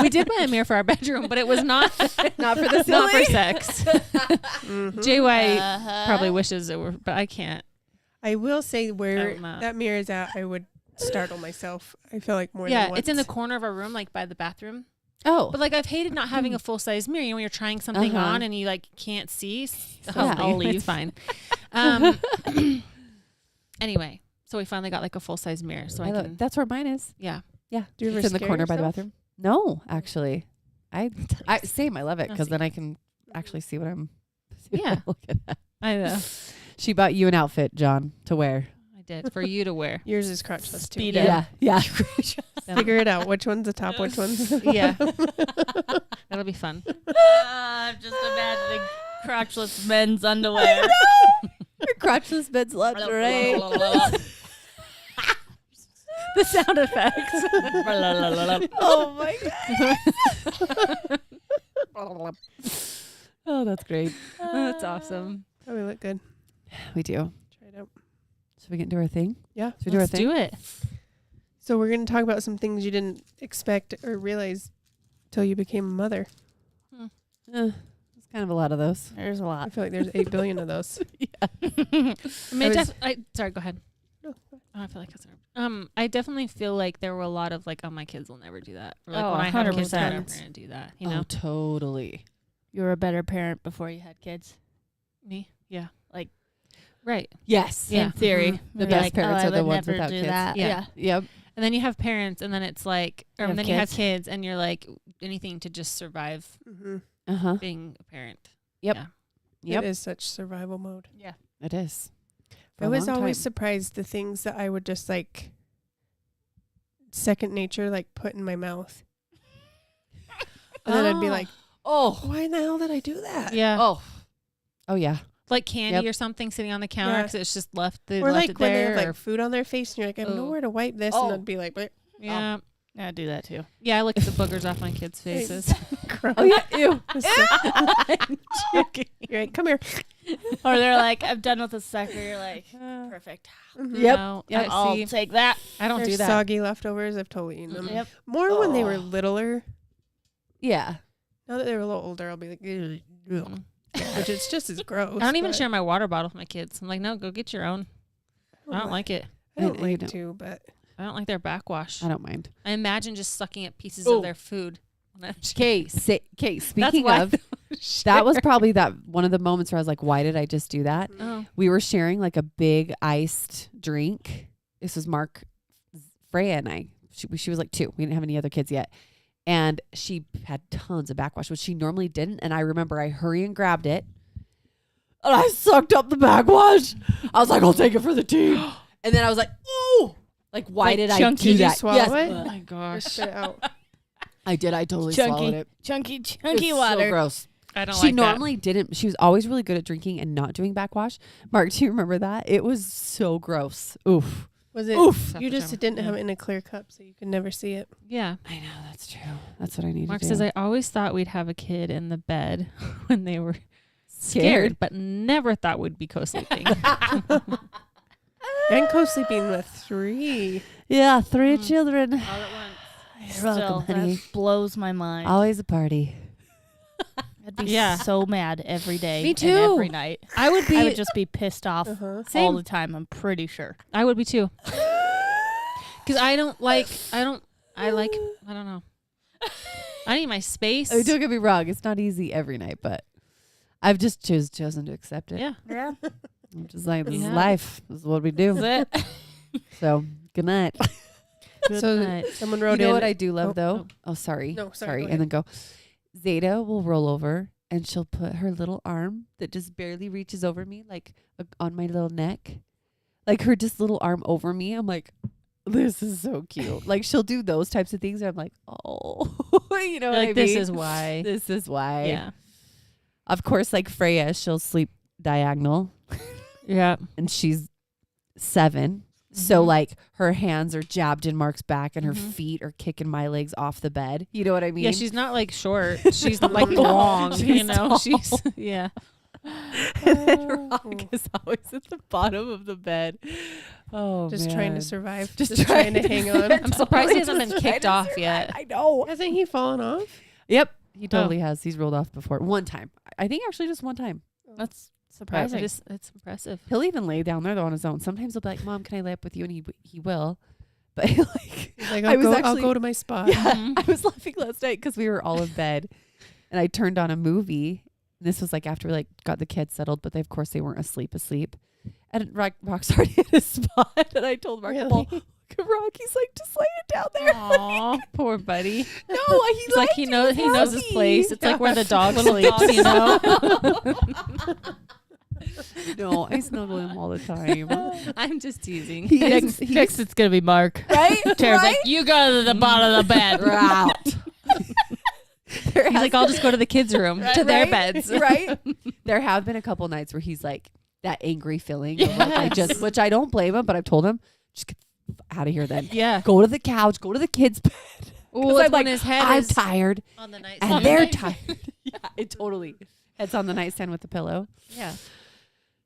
We did buy a mirror for our bedroom, but it was not Not for the not for silly? sex. Mhm. JY probably wishes it were, but I can't. I will say where don't know. that mirror is at, I would startle myself. I feel like more Yeah, than once. it's in the corner of our room, like by the bathroom. Oh, But like I've hated not having a full size mirror. You know, when you're trying something Uh-huh. on and you like can't see. Yeah. I'll leave. It's fine. Anyway, so we finally got like a full size mirror, so I can. that's where mine is. Yeah. Yeah, Do you ever it's in the scare corner by the yourself? bathroom. No, actually, I same. I love it I'll because see. then I can actually see what I'm. Yeah. looking at. I know. She bought you an outfit, John, to wear. I did for you to wear. Yours is crotchless too. Speed Yeah, yeah. Figure it out. Which one's the top? Which one's the Yeah. That'll be fun. I'm just imagining crotchless men's underwear. Her crotchless bed's lingerie. The sound effects. Oh my god. Oh, that's great. That's awesome. Probably look good. We do. Try it out. Should we get into our thing? Yeah. Should we do our Let's thing? do it. So we're going to talk about some things you didn't expect or realize till you became a mother. It's kind of a lot of those. There's a I lot. feel like there's 8 billion of those. Sorry, go ahead. No. Oh, I feel like I definitely feel like there were a lot of like, oh, my kids will never do that. Or like Oh, when I have kids, they're 100%. never gonna do that. You Oh, know, totally. You were a better parent before you had kids. me, yeah, Like- right. Yes. Yeah. In theory. Mhm. The You're best like, parents I are the would ones never without do kids. that. Yeah. Yeah. Yep. And then you have parents, and then it's like, You or have then you have kids. kids, and you're like anything to just survive Mm-hmm. Uh-huh. being a parent. Yep. It is such survival mode. Yeah. It is. For I a was long always time. surprised the things that I would just like second nature like put in my mouth. And then I'd be like, oh. why in the hell did I do that? Yeah, Oh. Oh, yeah. like candy Yep. or something sitting on the counter Yeah. because it's just left. They Or left like it when they there. have or- like food on their face and you're like, I have Oh. nowhere to wipe this. Oh. And I'd be like, "Bleh." yeah, I do that too. yeah. I look at the boogers off my kids' faces. Oh, yeah. Ew. You're like, come here. Or they're like, I'm done with the sucker. You're like, perfect. Mhm. Yep. No, Yep. I'll see, take that. I don't There's do that. soggy leftovers. I've totally eaten them. Mm-mm. Yep. More when they were Oh. littler. Yeah. Now that they're a little older, I'll be like, "Ugh, ugh," Mm. which is just as gross. I don't even but share my water bottle with my kids. I'm like, no, go get your own. I don't like it. I don't I like don't. to, but I don't like their backwash. I don't mind. I imagine just sucking at pieces Oh. of their food. Okay. Speaking why of, that was probably that one of the moments where I was like, why did I just do that? Oh. We were sharing like a big iced drink. This was Mark, Freya, and I. She was like 2. We didn't have any other kids yet. And she had tons of backwash, which she normally didn't. And I remember I hurried and grabbed it. And I sucked up the backwash. I was like, I'll take it for the team. And then I was like, ooh. Like, why Like did I chunky. do Did you that? swallow Yes. it? Oh my Just gosh. spit it out. I did. I totally Chunky. swallowed it. Chunky It was water. so gross. I don't She like normally didn't. She was always really good at drinking and not doing backwash. Mark, do you remember that? It was so gross. Oof. Was it? Oof. that. You just didn't Yeah. have it in a clear cup, so you could never see it. Yeah. I know, that's true. That's what I need Mark to do. says, I always thought we'd have a kid in the bed when they were scared, but never thought we'd be co-sleeping. And co-sleeping with 3. Yeah, 3 Mm. children. All at once. You're Still, welcome, honey. that blows my mind. Always a party. I'd be Yeah. so mad every day. Me and too. every night. I would be. I would just be pissed off Uh-huh. all Same. the time. I'm pretty sure. I would be too. Because I don't I don't know. I need my space. Oh, don't get me wrong. It's not easy every night, but I've just chosen to accept it. Yeah. Yeah. I'm just like, this is Yeah. life. This is what we do. That's it. So, good night. Good So night. someone You wrote know in. what I do love, Oh, though? no. Oh, sorry. No, sorry, go And then go. Zeta will roll over, and she'll put her little arm that just barely reaches over me, like on my little neck. Like her just little arm over me. I'm like, this is so cute. Like she'll do those types of things. And I'm like, oh, you know You're what like, I this mean? is why. This is why. Yeah. Of course, like Freya, she'll sleep diagonal, Yeah. and she's 7. So Mhm. like her hands are jabbed in Mark's back, and her Mhm. feet are kicking my legs off the bed. You know what I mean? Yeah, she's not like short. She's like No, long, you she's know. tall. She's yeah. And then Rock is always at the bottom of the bed. Oh, Just man. trying to survive. Just Just trying to hang on. I'm surprised he hasn't been Just trying kicked to off survive. yet. I know. Hasn't he fallen off? Yep, he totally has. He's rolled off before. One time. I think actually just one time. That's But surprising. it's impressive. He'll even lay down there though on his own. Sometimes he'll be like, "Mom, can I lay up with you?" And he will. But like, He's like, I was I'll actually- go to my spot. yeah, Mhm. I was laughing last night because we were all in bed, and I turned on a movie. This was like after we like got the kids settled, but they, of course they weren't asleep. And Rock's already in his spot, and I told Mark, Really? "Well, look at Rock, he's like, just lay it down there." Aw, poor buddy. No, He's like he knows his place. It's like where the dog sleeps, you know. No, I snuggle him all the time. I'm just teasing. He is, Next, it's gonna be Mark. right? Tara's like, you go to the bottom of the bed. We're out. He's like, I'll just go to the kids' room to their beds. Right? There have been a couple nights where he's like that angry feeling, of like, I just, which I don't blame him, but I've told him, just get out of here. Then Yeah. go to the couch, go to the kids' bed. Well, I'm it's like, when his head I'm is tired, on the night and they're tired. Yeah, it totally. Head's on the nightstand with the pillow. Yeah.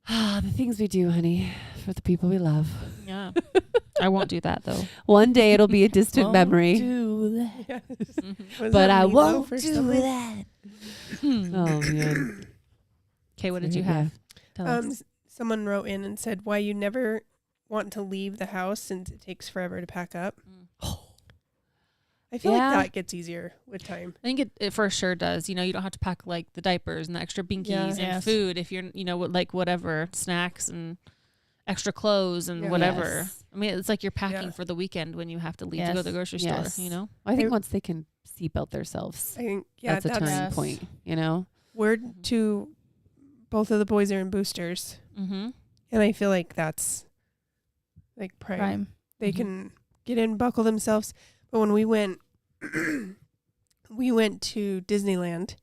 Ah, the things we do, honey, for the people we love. Yeah. I won't do that though. One day it'll be a distant memory, Do that. Yeah. Mhm. Was but that I Meatloaf won't or do something? that. Oh man. Okay, what did you Yeah. have? Tell us. Someone wrote in and said why you never want to leave the house since it takes forever to pack up. I feel Yeah. like that gets easier with time. I think it for sure does. You know, you don't have to pack like the diapers and the extra binkies Yeah. and Yes. food if you're, you know, like whatever, snacks and extra clothes and Yeah. whatever. Yes. I mean, it's like you're packing Yeah. for the weekend when you have to leave to go to Yes. the grocery Yes. store, you know? I think I- once they can seatbelt themselves, I think that's a turning Yes. point. You know. word to both of the boys are in boosters, Mm-hmm. and I feel like that's like prime. Prime. They Mhm. can get in, buckle themselves. But when we went, we went to Disneyland,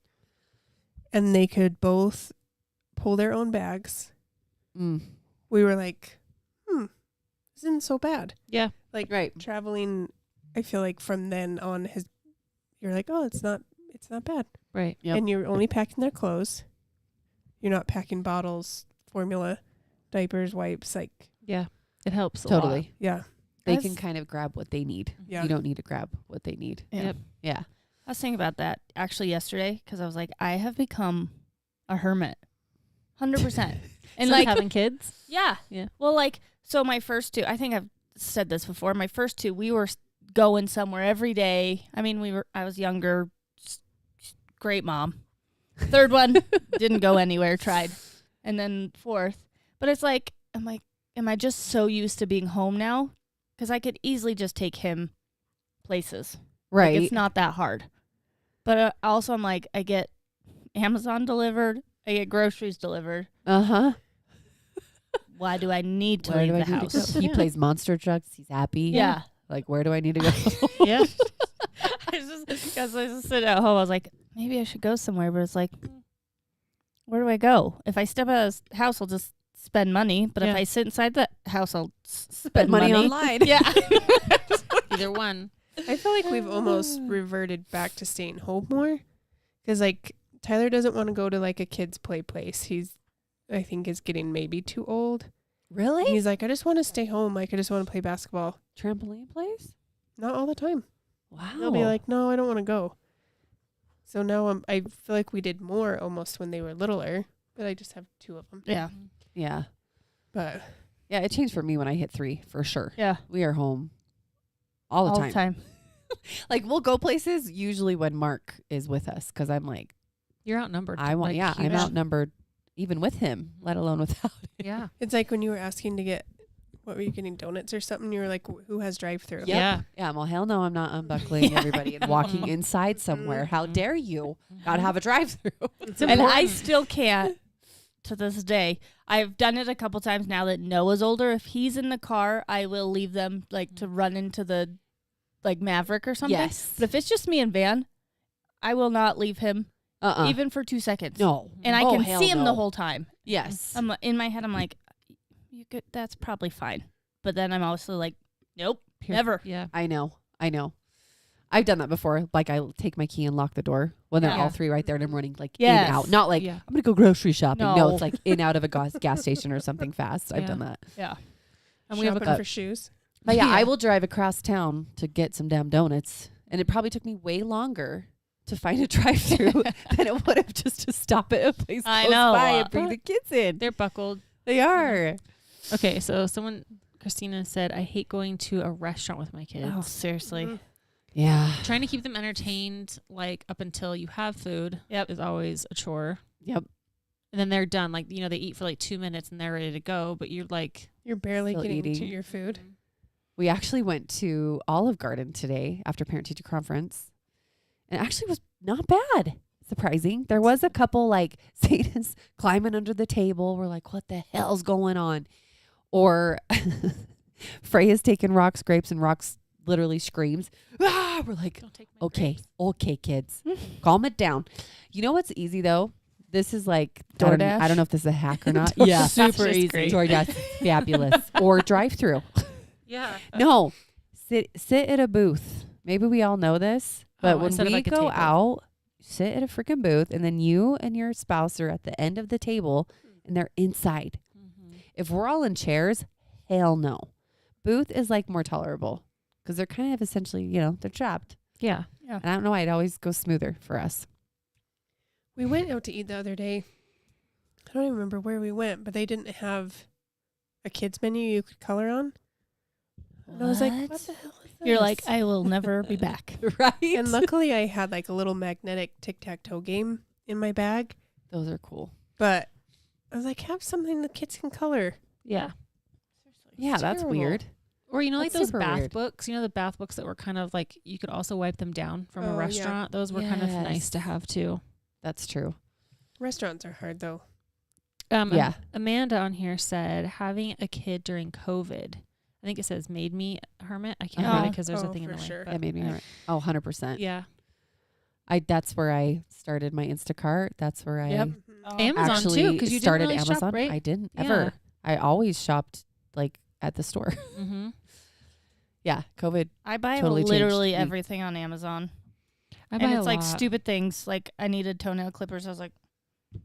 and they could both pull their own bags. Mm. We were like, this isn't so bad. Yeah. Like Right. traveling, I feel like from then on, you're like, oh, it's not bad. Right. Yep. And you're only packing their clothes. You're not packing bottles, formula, diapers, wipes. Like, Yeah. It helps a lot. Totally. yeah, They That's- can kind of grab what they need. yeah. You don't need to grab what they need. Yeah. Yep. Yeah. I was thinking about that actually yesterday because I was like, I have become a hermit, 100%. And Since like, having kids. yeah, Yeah. Well, like, so my first two, I think I've said this before. My first two, we were going somewhere every day. I mean, I was younger, great mom. Third one didn't go anywhere, tried, and then fourth. But it's like, am I just so used to being home now? Because I could easily just take him places. Right. Like, it's not that hard. But also, I'm like, I get Amazon delivered. I get groceries delivered. Uh-huh. Why do I need to Where leave do I the need house? to go? He Yeah. plays monster trucks. He's happy. Yeah. Like, where do I need to go? Yeah. Because I just sit at home. I was like, maybe I should go somewhere. But it's like, where do I go? If I step out of the house, I'll just spend money. But Yeah. if I sit inside the house, I'll spend money. online. Yeah. Either one. I feel like we've almost reverted back to staying home more. Because, like, Tyler doesn't want to go to, like, a kid's play place. I think, is getting maybe too old. Really? He's like, I just want to stay home. Like, I just want to play basketball. Trampoline place? Not all the time. Wow. They'll be like, no, I don't want to go. So now I feel like we did more almost when they were littler, but I just have two of them. Yeah. yeah. But Yeah, it changed for me when I hit 3, for sure. Yeah. We are home all the time. Like we'll go places usually when Mark is with us because I'm like, You're outnumbered. I want, like, yeah, I'm huge. outnumbered even with him, let alone without him. Yeah. It's like when you were asking to get, what were you getting, donuts or something? You were like, who has drive-through? Yep. Yeah. Yeah, well, hell no, I'm not unbuckling everybody and walking Mhm. inside somewhere. How Mhm. dare you not have a drive-through? It's And I important. still can't to this day. I've done it a couple times now that Noah's older. If he's in the car, I will leave them like to run into the like Maverick or something. Yes. But if it's just me and Van, I will not leave him even for 2 seconds. No. And I Oh, can hell see him the no. whole time. Yes. I'm in my head. I'm like, you could. That's probably fine. But then I'm also like, nope, never. Yeah. I know. I've done that before. Like I take my key and lock the door when they're Yeah. all three right there and I'm running like Yes. in out. Not like Yeah. I'm going to go grocery shopping. No, No. it's like in out of a gas station or something fast. I've Yeah. done that. Yeah. And we have a shopping cup. for shoes. But yeah, I Yeah. will drive across town to get some damn donuts. And it probably took me way longer to find a drive-through than it would have just to stop at a place I close know. by and bring the kids in. They're buckled. They are. Okay, so Christina said, I hate going to a restaurant with my kids. Oh, seriously. Mhm. Yeah. Trying to keep them entertained, like up until you have food, is always a chore. Yep. And then they're done. Like, they eat for like 2 minutes and they're ready to go, but you're like, You're barely Still getting to eating. your food. We actually went to Olive Garden today after parent-teacher conference. And it actually was not bad. Surprising. There was a couple like Satan's climbing under the table. We're like, what the hell's going on? Or Freya's taking Rock's grapes and Rock's literally screams. Ah! We're like, don't take my okay, grapes. okay, kids, calm it down. You know what's easy though? This is like I DoorDash? don't know if this is a hack or not. DoorDash Yeah, is super just easy. great. DoorDash, fabulous. Or drive-through. Yeah. No, sit at a booth. Maybe we all know this, but when instead of we like a go table. out, sit at a freaking booth, and then you and your spouse are at the end of the table, and they're inside. Mm-hmm. If we're all in chairs, hell no. Booth is like more tolerable because they're kind of essentially, they're trapped. Yeah. And I don't know why it always goes smoother for us. We went out to eat the other day. I don't even remember where we went, but they didn't have a kids menu you could color on. And I was like, what the hell is this? You're like, I will never be back. Right? And luckily I had like a little magnetic tic-tac-toe game in my bag. Those are cool. But I was like, have something the kids can color. Yeah. Yeah, that's terrible. weird. Or, like That's those super bath weird. books, the bath books that were kind of like, you could also wipe them down from Oh, a yeah. restaurant. Those were kind of nice Yes. to have too. That's true. Restaurants are hard though. Yeah. Amanda on here said having a kid during COVID. I think it says made me a hermit. I can't read it because there's a thing in for the way. sure. but That made me hurt. Oh, 100%. Yeah. That's where I started my Instacart. That's where Yep. Mhm. Oh. Amazon actually too, because you started didn't really Amazon. shop, right? I didn't Yeah. ever. I always shopped like at the store. Mm-hmm. Yeah, COVID. I buy Totally changed literally me. everything on Amazon. I buy And a it's like lot. stupid things. Like I needed toenail clippers. I was like,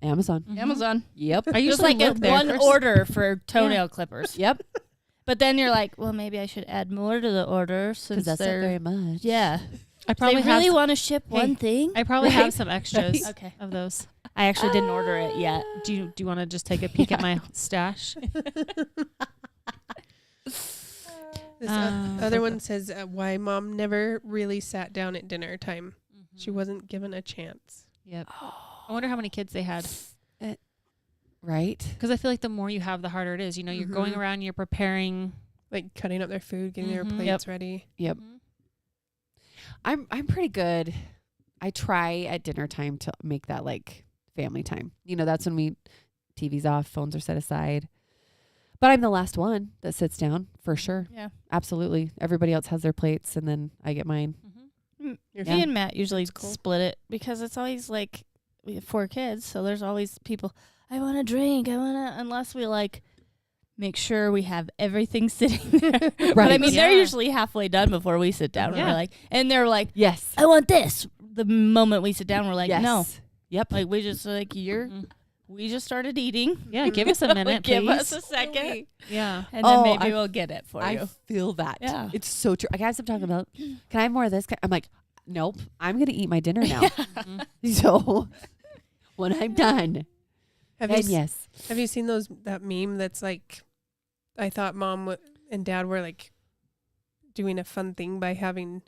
Amazon. Mhm. Amazon. Yep. I There's usually like a look there one first. order for toenail clippers. Yep. But then you're like, well, maybe I should add more to the order Because since that's not they're very much. yeah. I They probably really have. want to ship Hey, one thing. I probably Right? have some extras Okay. of those. I actually didn't order it yet. Do you want to just take a peek at my stash? This Um, other one says why mom never really sat down at dinner time. She wasn't given a chance. Yep. I wonder how many kids they had. Right. Because I feel like the more you have, the harder it is. You're going Mhm. around, you're preparing. Like cutting up their food, getting their Mhm. plates ready. Yep. I'm pretty good. I try at dinner time to make that like family time. That's when TV's off, phones are set aside. But I'm the last one that sits down for sure. Yeah. Absolutely. Everybody else has their plates and then I get mine. Mm-hmm. Your Me and Matt usually That's cool. split it because it's always like we have 4 kids, so there's always people. I want a drink. Unless we like make sure we have everything sitting there. But I Right. mean, they're Yeah. usually halfway done before we sit down. Yeah. We're like, and they're like, Yes. I want this. The moment we sit down, we're like, yes. no. Yep. Like we just like Mhm. we just started eating. Yeah, give us a minute, Give please. us a second, Yeah. and then Oh, maybe I- we'll get it for I you. feel that. Yeah. It's so true. I guys, I'm talking about, can I have more of this? I'm like, nope, I'm going to eat my dinner now. Mhm. So when I'm done, Have you then s- yes. Have you seen that meme that's like, I thought mom and dad were like doing a fun thing by having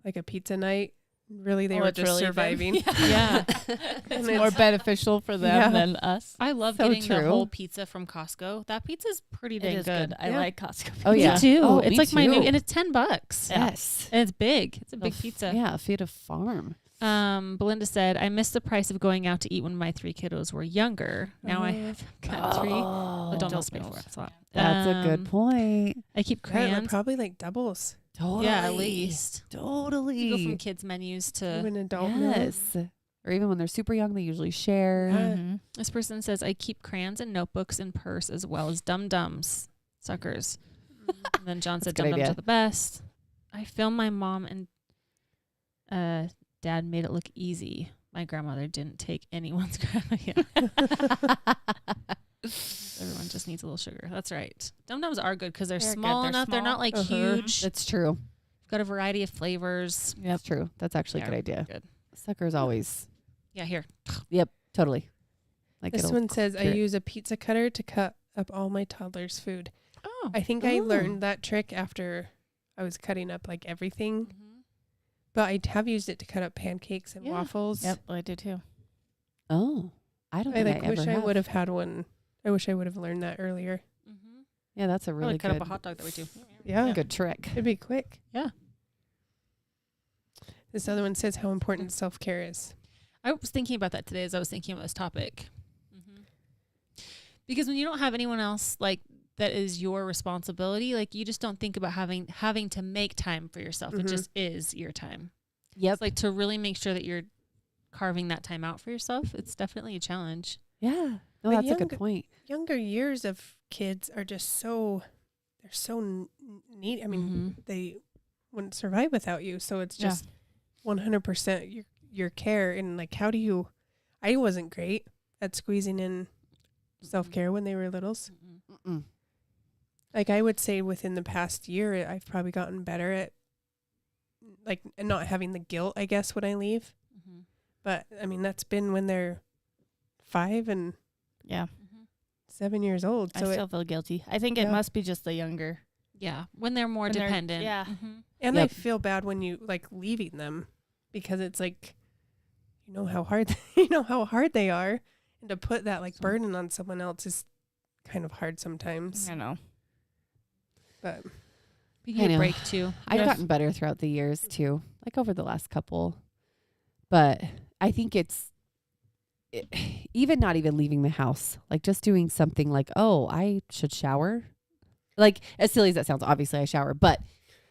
like a pizza night. Really, they were it's just really them. surviving. Yeah. It's more beneficial for them Yeah. than us. I love So getting the true. whole pizza from Costco. That pizza's pretty It dang is good. good. I Yeah. like Costco. Oh, yeah. Me too. Oh, it's me like my new, too. and it's $10. Yeah. Yes. And it's big. It's a big The f- pizza. Yeah, feed a farm. Belinda said, I missed the price of going out to eat when my 3 kiddos were younger. Now I have got 3. Oh, But don't listen me for it. It's a lot. that's a good point. I keep Yeah, they're crayons. probably like doubles. Totally. Yeah, at least. Totally. You go from kids menus to Even adult meal. Yes. Or even when they're super young, they usually share. Yeah. Mm-hmm. this person says, I keep crayons and notebooks in purse as well as dum-dums. Suckers. And then John said That's a good dum-dums idea. are the best. I filmed my mom and dad made it look easy. My grandmother didn't take anyone's yeah. Everyone just needs a little sugar. That's right. Dum-dums are good because they're, They're good. small They're enough. They're small. not like Uh-huh. huge. That's true. Got a variety of flavors. That's true. That's actually Yeah, a good idea. good. Suckers always. Yeah, here. Yep. Totally. Like This it'll one says, I clear it. use a pizza cutter to cut up all my toddler's food. Oh. I think I Oh. learned that trick after I was cutting up like everything. Mhm. But I have used it to cut up pancakes and Yeah. waffles. Yep, I do too. Oh, I don't I think like I wish ever I have. would have had one. I wish I would have learned that earlier. Mhm. Yeah, that's a Probably really cut good, up a hot dog that way too. Yeah. good trick. It'd be quick. Yeah. This other one says how important self-care is. I was thinking about that today as I was thinking about this topic. Because when you don't have anyone else like that is your responsibility, like you just don't think about having to make time for yourself. It Mhm. just is your time. Yep. It's like to really make sure that you're carving that time out for yourself. It's definitely a challenge. Yeah. No, But that's a younger- good point. Younger years of kids are just so, they're so neat. I mean, they wouldn't survive without you. So it's Yeah. just 100% your care. And like, how do you, I wasn't great at squeezing in self-care when they were littles. Mm-mm. Like I would say within the past year, I've probably gotten better at like not having the guilt, I guess, when I leave. Mm-hmm. But I mean, that's been when they're 5 and Yeah, 7 years old. I So still feel guilty. I think it Yeah. must be just the younger. Yeah, when they're more When they're- dependent. yeah. and Yep. I feel bad when you like leaving them because it's like, you know how hard, how hard they are. And to put that like burden on someone else is kind of hard sometimes. I know. But You I need a know. break too. I've Yes. gotten better throughout the years too, like over the last couple. But I think even not even leaving the house, like just doing something like, oh, I should shower. Like as silly as that sounds, obviously I shower, but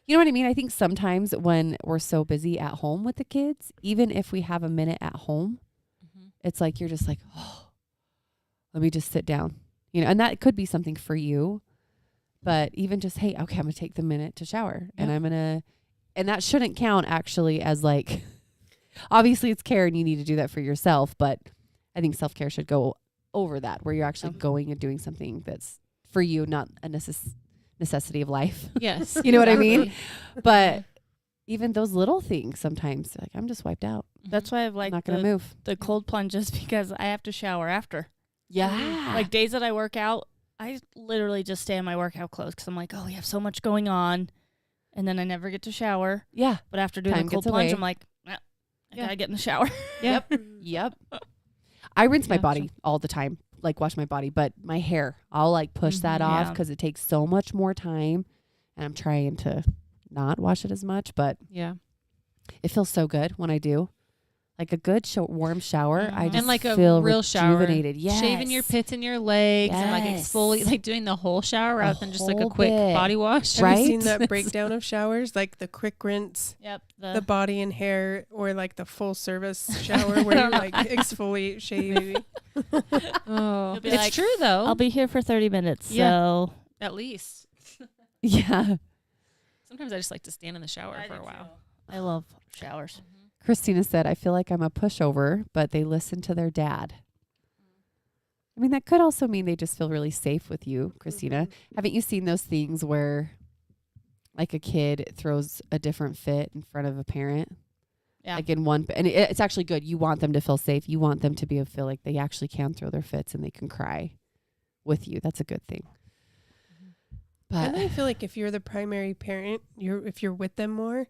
you know what I mean? I think sometimes when we're so busy at home with the kids, even if we have a minute at home, it's like you're just like, oh, let me just sit down. And that could be something for you. But even just, hey, okay, I'm going to take the minute to shower and and that shouldn't count actually as like, obviously it's care and you need to do that for yourself. But I think self-care should go over that where you're actually going and doing something that's for you, not a necessity of life. Yes. You know what I mean? exactly. But even those little things sometimes, like I'm just wiped out. That's why I've I'm like not going to move. the cold plunges because I have to shower after. Yeah. Like days that I work out, I literally just stay in my workout clothes because I'm like, oh, we have so much going on. And then I never get to shower. yeah. But after doing Time the cold gets plunge, away. I'm like, I Yeah. gotta get in the shower. Yep. Yep. I rinse my Yeah, body all the time, like wash my body, but my hair, I'll like push that Mhm. off Yeah. because it takes so much more time. And I'm trying to not wash it as much, but Yeah. it feels so good when I do. Like a good warm shower, I Mhm. just And like a feel real shower. rejuvenated. Yes. Shaving your pits and your legs and like Yes. exfoliate, like doing the whole shower rather than just like a whole quick bit. body wash. have Right? you seen that breakdown of showers? Like the quick rinse, Yep. the body and hair, or like the full service shower where you like exfoliate, shave. Oh, You'll be it's like, true though. I'll be here for 30 minutes. Yeah. So At least. Yeah. Sometimes I just like to stand in the shower for a while. I love showers. Christina said, I feel like I'm a pushover, but they listen to their dad. I mean, that could also mean they just feel really safe with you, Christina. Haven't you seen those things where like a kid throws a different fit in front of a parent? Yeah. Like in one, and it's actually good. You want them to feel safe. You want them to feel like they actually can throw their fits and they can cry with you. That's a good thing. But And I feel like if you're the primary parent, if you're with them more,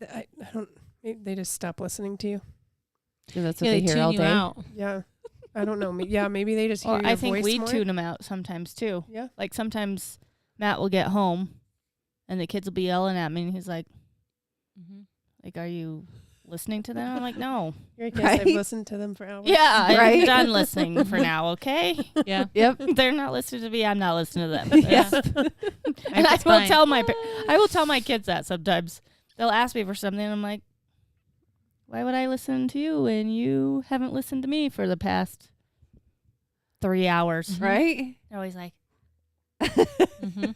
I don't. Maybe they just stop listening to you. So that's what Yeah, they they hear tune all you day. out. Yeah. I don't know. Yeah, maybe they just hear Well, your I think voice we more. tune them out sometimes too. Yeah. Like sometimes Matt will get home and the kids will be yelling at me and he's like, Mm-hmm. are you listening to them? I'm like, no. I guess Right? I've listened to them for hours. Yeah, Right? I'm done listening for now, okay? Yeah. Yep. They're not listening to me, I'm not listening to them. Yeah. And I It's will fine. tell I will tell my kids that sometimes. They'll ask me for something and I'm like, why would I listen to you when you haven't listened to me for the past 3 hours? Right? They're always like, Mm-hmm.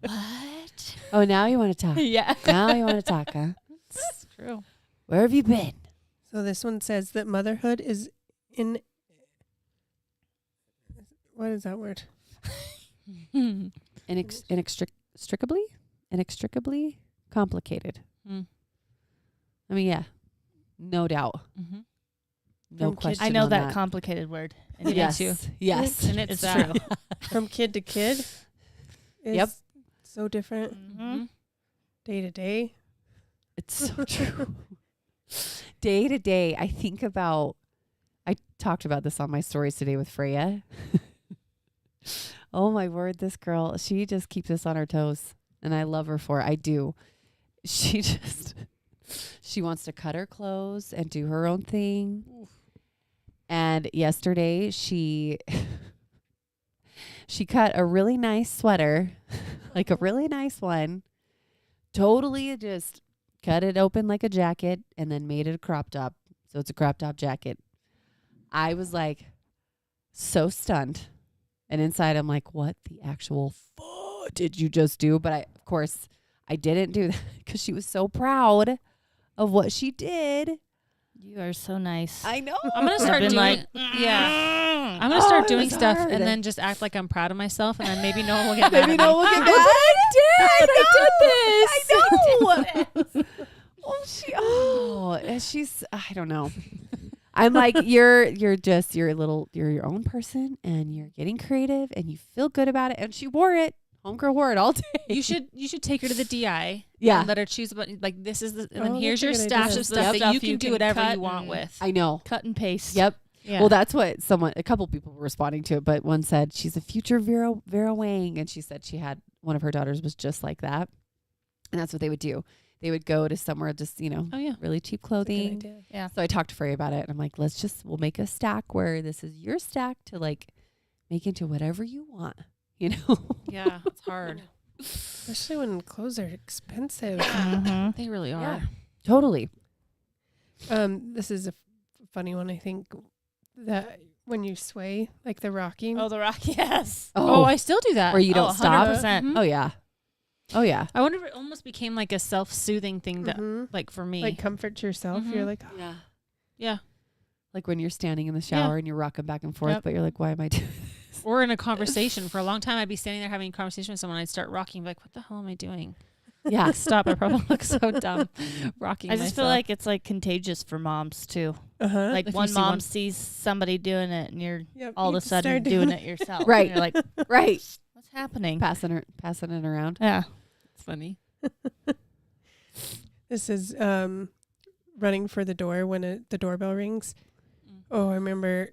what? Oh, now you want to talk. Yeah. Now you want to talk, huh? It's true. Where have you been? So this one says that motherhood is in. What is that word? Inextricably complicated. Mm. I mean, yeah, no doubt, Mm-hmm. no From kid question. I know on that complicated word. And It Yes, is yes. And it's It's that. true. From kid to kid. Is Yep. So different Mm-hmm. day to day. It's so true. Day to day, I think about. I talked about this on my stories today with Freya. Oh my word, this girl, she just keeps us on our toes, and I love her for it. I do. She wants to cut her clothes and do her own thing. And yesterday she cut a really nice sweater, like a really nice one. Totally just cut it open like a jacket and then made it a crop top. So it's a crop top jacket. I was like so stunned. And inside I'm like, what the actual fuck did you just do? But of course, I didn't do that because she was so proud of what she did. You are so nice. I know. I'm gonna start been doing. like, yeah. I'm "Mm." gonna start it doing was stuff hard. and then just act like I'm proud of myself, and then maybe no one will get mad. Maybe at no me. one will get mad. I did this. And she's, I don't know. I'm like, you're your own person, and you're getting creative, and you feel good about it. And she wore it. Homegirl wore it all day. You should take her to the DI. Yeah. And let her choose about, like, this is the, and then Oh, here's that's a your good stash idea. of stuff Yep. that you Stuff can you do can whatever cut you want and- with. I know. Cut and paste. Yep. Yeah. Well, that's what a couple people were responding to it, but one said she's a future Vera Wang, and she said she had one of her daughters was just like that, and that's what they would do. They would go to somewhere just Oh yeah. really cheap That's a good clothing. idea. Yeah. So I talked to Freya about it, and I'm like, we'll make a stack where this is your stack to like make into whatever you want, you know? Yeah. It's hard. Especially when clothes are expensive. Mm-hmm. They really are. Yeah. Totally. This is a funny one. I think that when you sway, like the rocking. Oh, the rock, yes. Oh, I still do that. where you don't Oh, stop. 100%. Mhm. Oh yeah. Oh yeah. I wonder if it almost became like a self-soothing thing that, Mhm. like, for me. Like comfort yourself. Mhm. You're like, oh, Yeah. Yeah. Like when you're standing in the shower and you're rocking back and forth, Yep. but you're like, why am I doing this? Or in a conversation. For a long time, I'd be standing there having a conversation with someone. I'd start rocking, like, what the hell am I doing? Yeah. Like, stop. I probably look so dumb rocking I just feel myself. like it's like contagious for moms too. uh-huh. Like If you one see mom one- sees somebody doing it and you're Yep, all you of a sudden start doing it yourself. Right. And you're like, Right. what's happening? Passing it around. Yeah. It's funny. This is running for the door when the doorbell rings. Mm. Oh, I remember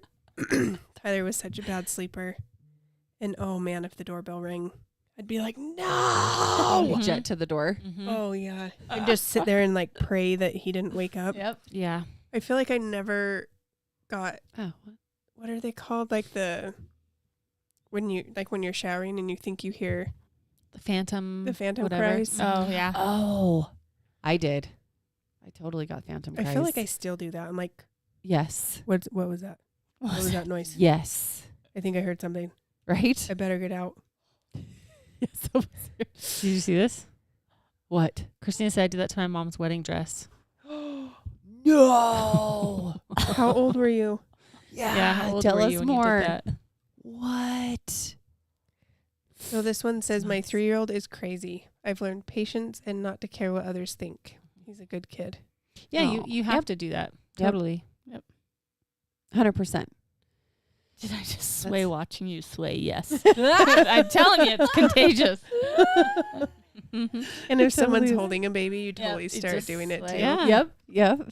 Tyler was such a bad sleeper. And oh man, if the doorbell rang, I'd be like, no. Mhm. Jet to the door. Mm-hmm. Oh yeah. I'd just sit there and like pray that he didn't wake up. Yep. Yeah. I feel like I never got, Oh. what are they called? Like when you're showering and you think you hear The phantom. the phantom whatever. cries. Oh, yeah. Oh. I did. I totally got phantom cries. I feel like I still do that. I'm like, Yes. what was that? What was that noise? Yes. I think I heard something. Right? I better get out. Yes. Did you see this? What? Christina said I did that to my mom's wedding dress. No. How old were you? Yeah. How old Tell were us you when more. You did that? What? So this one says, my Nice. 3-year-old is crazy. I've learned patience and not to care what others think. He's a good kid. Yeah. Oh, You have yep. to do that. Yep. Totally. 100%. Did I just sway That's- watching you sway? Yes. I'm telling you, it's contagious. And if someone's Totally. holding a baby, you Yeah, totally it start just, doing it like- too. Yeah. Yep.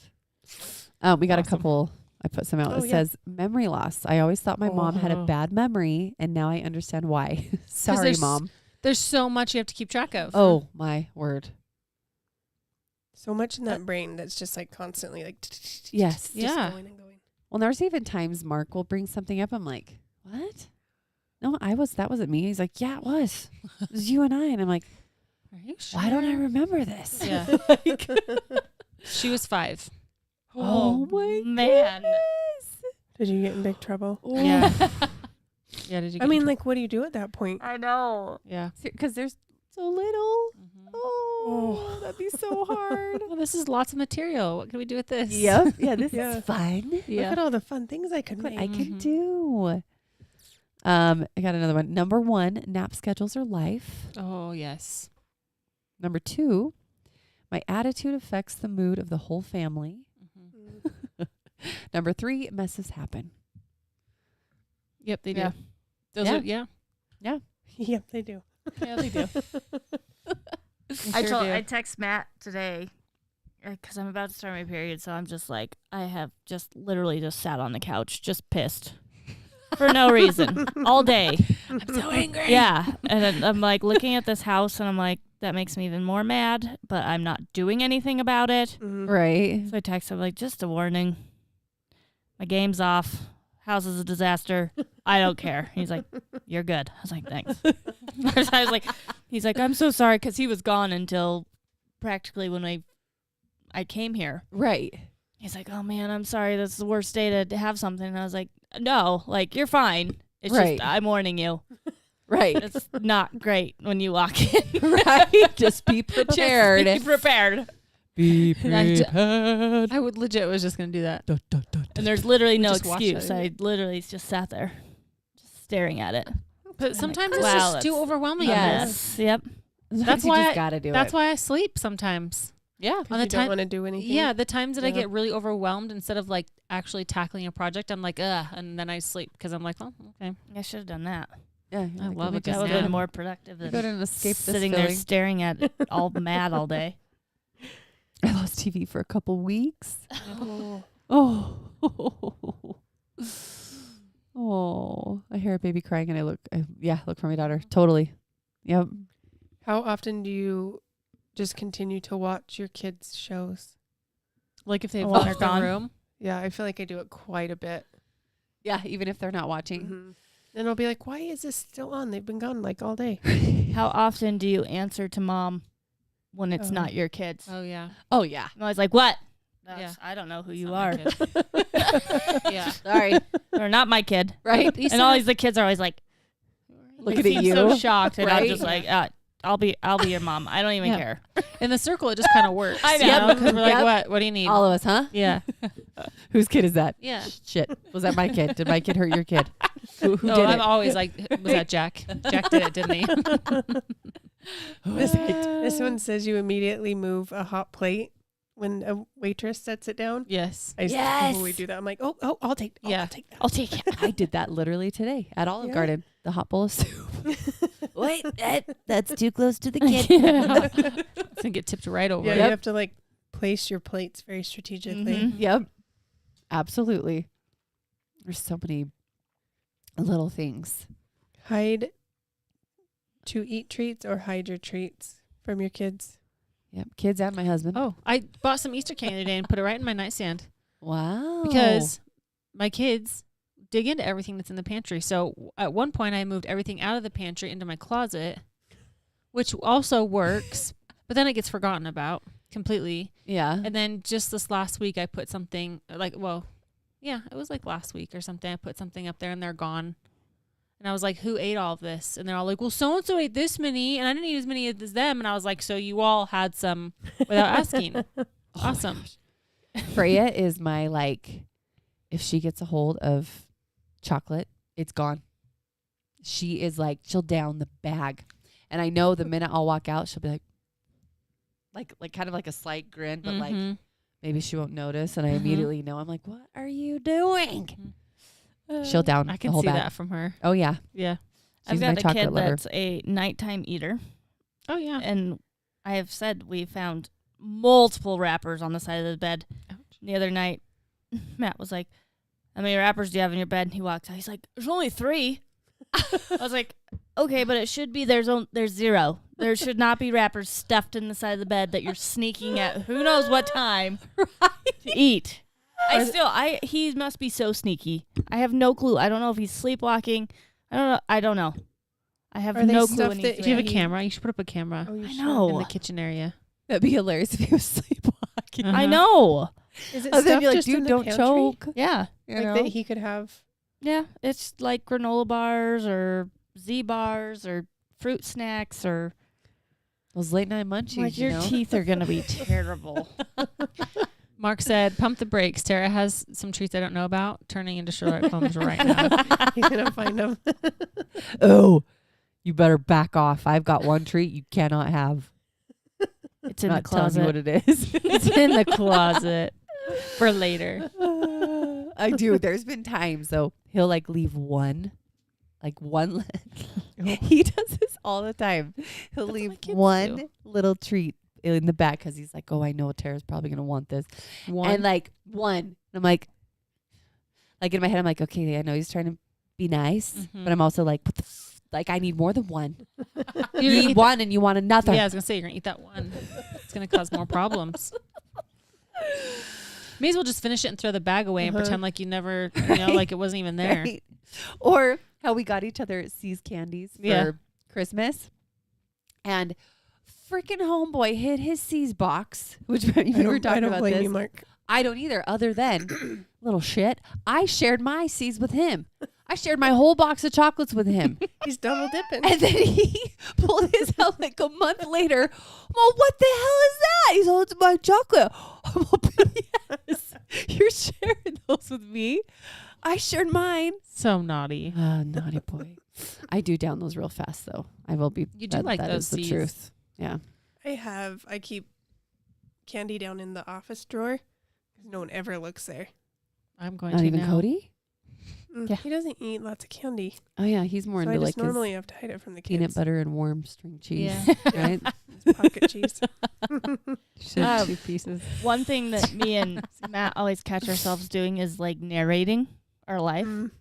We got a Awesome. couple. I put some out. Oh, It yeah. says memory loss. I always thought my mom had a Oh. bad memory, and now I understand why. Sorry, there's- mom. There's so much you have to keep track of. Oh my word. So much in that brain that's just like constantly like Yes. just Yeah. going and going. Well, there's even times Mark will bring something up. I'm like, what? No, that wasn't me. He's like, yeah, it was. It was you and I. And I'm like, Are you sure? why don't I remember this? Yeah. Like, She was 5. oh my man. goodness. Did you get in big trouble? Yeah. Yeah. Did you? I mean, like, what do you do at that point? I know. Yeah. Because there's so little. Mhm. Oh, that'd be so hard. Well, this is lots of material. What can we do with this? Yep. Yeah, this Yeah. is fun. Look Yeah. at all the fun things I could What make. I can Mhm. do. I got another one. Number 1, nap schedules are life. Oh yes. Number 2, my attitude affects the mood of the whole family. Mm-hmm. Number 3, messes happen. Yep, they do. Yeah. Those Yeah. are yeah. Yep, they do. Yeah, they do. I sure do. text Matt today because I'm about to start my period, so I'm just like, I have just literally just sat on the couch, just pissed for no reason all day. I'm so angry. Yeah, and then I'm like looking at this house, and I'm like, that makes me even more mad, but I'm not doing anything about it. Mhm. Right. So I text him like, just a warning, my game's off. House is a disaster. I don't care. He's like, you're good. I was like, thanks. I was like, he's like, I'm so sorry, because he was gone until practically when I came here. Right. He's like, oh man, I'm sorry. That's the worst day to have something. And I was like, no, like, you're fine. It's Right. just, I'm warning you. Right. It's not great when you walk in. Right. Just be prepared. Be prepared. Be I would legit was just gonna do that. And there's literally no just watch excuse. it. I literally just sat there, just staring at it. But sometimes it's wow, just that's too overwhelming. Yes. Yep. That's you why just I- gotta do That's it. why I sleep sometimes. Yeah. On On the the don't time- want to do anything. Yeah, the times that I Yeah. get really overwhelmed, instead of like actually tackling a project, I'm like, and then I sleep because I'm like, oh, okay. I should have done that. Yeah. I love it. a good That would have nap. been more productive Go than ahead and escape this sitting there feeling. staring at it all mad all day. I lost TV for a couple weeks. Oh. Oh. Oh. I hear a baby crying and I look for my daughter. Totally. Yep. How often do you just continue to watch your kids' shows? Like if they've While left they're the gone. room. Yeah, I feel like I do it quite a bit. Yeah, even if they're not watching. Mhm. And I'll be like, why is this still on? They've been gone like all day. How often do you answer to mom when it's Oh. not your kids? Oh yeah. Oh yeah. I'm always like, what? Yeah. I don't know who you Not are. my kid. Yeah. Sorry. Or not my kid. Right. And all the kids are always like, Looking they at seem you. so shocked, and I'm Right? just like, I'll be your mom. I don't even Yeah. care. In the circle, it just kind of works. I know. you know, 'cause we're like, Yep. what? What do you need? All of us, huh? Yeah. Whose kid is that? Yeah. Shit. Was that my kid? Did my kid hurt your kid? Who No, did I'm it? always like, was that Jack? Jack did it, didn't he? This one says you immediately move a hot plate when a waitress sets it down. Yes. I Yes. totally do that. I'm like, oh, I'll take that. Yeah. I'll take that. I'll take it. I did that literally today at Olive Yeah. Garden. The hot bowl of soup. Wait, that's too close to the Yeah. It's gonna get tipped right over. Yeah, Yep. you have to like place your plates very strategically. Mhm. Yep. Absolutely. There's so many little things. Hide to eat treats or hide your treats from your kids. Yep. Kids and my husband. Oh, I bought some Easter candy today and put it right in my nightstand Wow. because my kids dig into everything that's in the pantry. So at one point, I moved everything out of the pantry into my closet, which also works, but then it gets forgotten about completely. Yeah. And then just this last week, I put something like, it was like last week or something. I put something up there and they're gone. And I was like, who ate all of this? And they're all like, well, so-and-so ate this many and I didn't eat as many as them. And I was like, so you all had some without asking. Awesome. Freya is my if she gets a hold of chocolate, it's gone. She is she'll down the bag. And I know the minute I'll walk out, she'll be like kind of like a slight grin, but Mhm. maybe she won't notice. And I Mhm. immediately know. I'm like, what are you doing? Mhm. She'll down I the can whole see bag. that from her. Oh, yeah. Yeah. She's I've my got a chocolate kid lover. that's a nighttime eater. Oh, yeah. And I have said we found multiple wrappers on the side of the bed. Ouch. The other night, Matt was like, how many wrappers do you have in your bed? And he walks out. He's like, there's only 3. I was like, okay, but it should be there's 0. There should not be wrappers stuffed in the side of the bed that you're sneaking at who knows what time to eat. He must be so sneaky. I have no clue. I don't know if he's sleepwalking. I don't know. I have Are they no clue. stuff When he's that- Do doing you have it. a camera? You should put up a camera Oh, you I should. know. in the kitchen area. That'd be hilarious if he was sleepwalking. Uh-huh. I know. Is it Oh, then stuff be like, just in dude, the don't pantry? choke. Yeah. Like that he could have. Yeah, it's like granola bars or Z bars or fruit snacks or Those late night munchies, like you your know? teeth are gonna be terrible. Mark said, pump the brakes. Tara has some treats I don't know about turning into Sherlock Holmes right now. He's gonna find them. Oh, you better back off. I've got one treat you cannot have. It's in Not the telling you closet. what it is. It's in the closet for later. I do. There's been times though he'll like leave one. He does this all the time. He'll That's what leave my kids one do. little treat in the back because he's like, oh, I know Tara's probably gonna want this, and like one. And I'm like in my head, I'm like, okay, I know he's trying to be nice, Mhm. but I'm also like, what the I need more than one. You're You gonna need eat one, and you want another. Yeah, I was gonna say you're gonna eat that one. It's gonna cause more problems. May as well just finish it and throw the bag away and Uh-huh. pretend like you never, like it wasn't even there. Right? Or how we got each other C's candies for Yeah. Christmas, and freaking homeboy hid his C's box, which we I were don't, talking I don't about blame this. you, Mark. I don't either, other than little shit. I shared my C's with him. I shared my whole box of chocolates with him. He's double dipping. And then he pulled his out like a month later. Well, what the hell is that? He's all, it's my chocolate. I'm all, yes, you're sharing those with me. I shared mine. So naughty. Naughty boy. I do down those real fast, though. I will be. You do like that those is the C's. truth. Yeah. I keep candy down in the office drawer because no one ever looks there. I'm going Not to even now. Cody? Yeah. He doesn't eat lots of candy. Oh, yeah. He's more So I into just like normally his have to hide it from the peanut kids. butter and warm string cheese. Yeah. Right? His pocket cheese. Um, 2 pieces. One thing that me and Matt always catch ourselves doing is like narrating our life. Mm.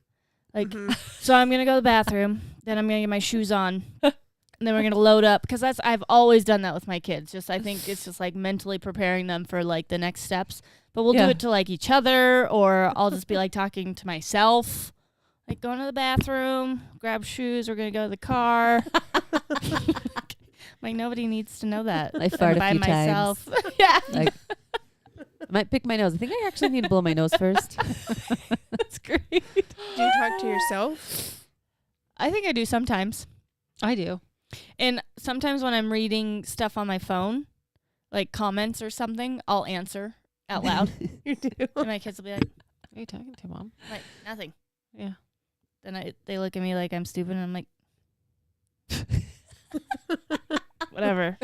Like, Mhm. so I'm gonna go to the bathroom, then I'm gonna get my shoes on, and then we're gonna load up because I've always done that with my kids. Just I think it's just like mentally preparing them for like the next steps. But we'll Yeah. do it to like each other, or I'll just be like talking to myself, like going to the bathroom, grab shoes, we're gonna go to the car. Like nobody needs to know that. I fart a by few myself. times. Yeah. Like, I might pick my nose. I think I actually need to blow my nose first. That's great. Do you talk to yourself? I think I do sometimes. I do. And sometimes when I'm reading stuff on my phone, like comments or something, I'll answer out loud. You do. And my kids will be like, What are you talking to, Mom? like nothing. Yeah. Then they look at me like I'm stupid, and I'm like, whatever.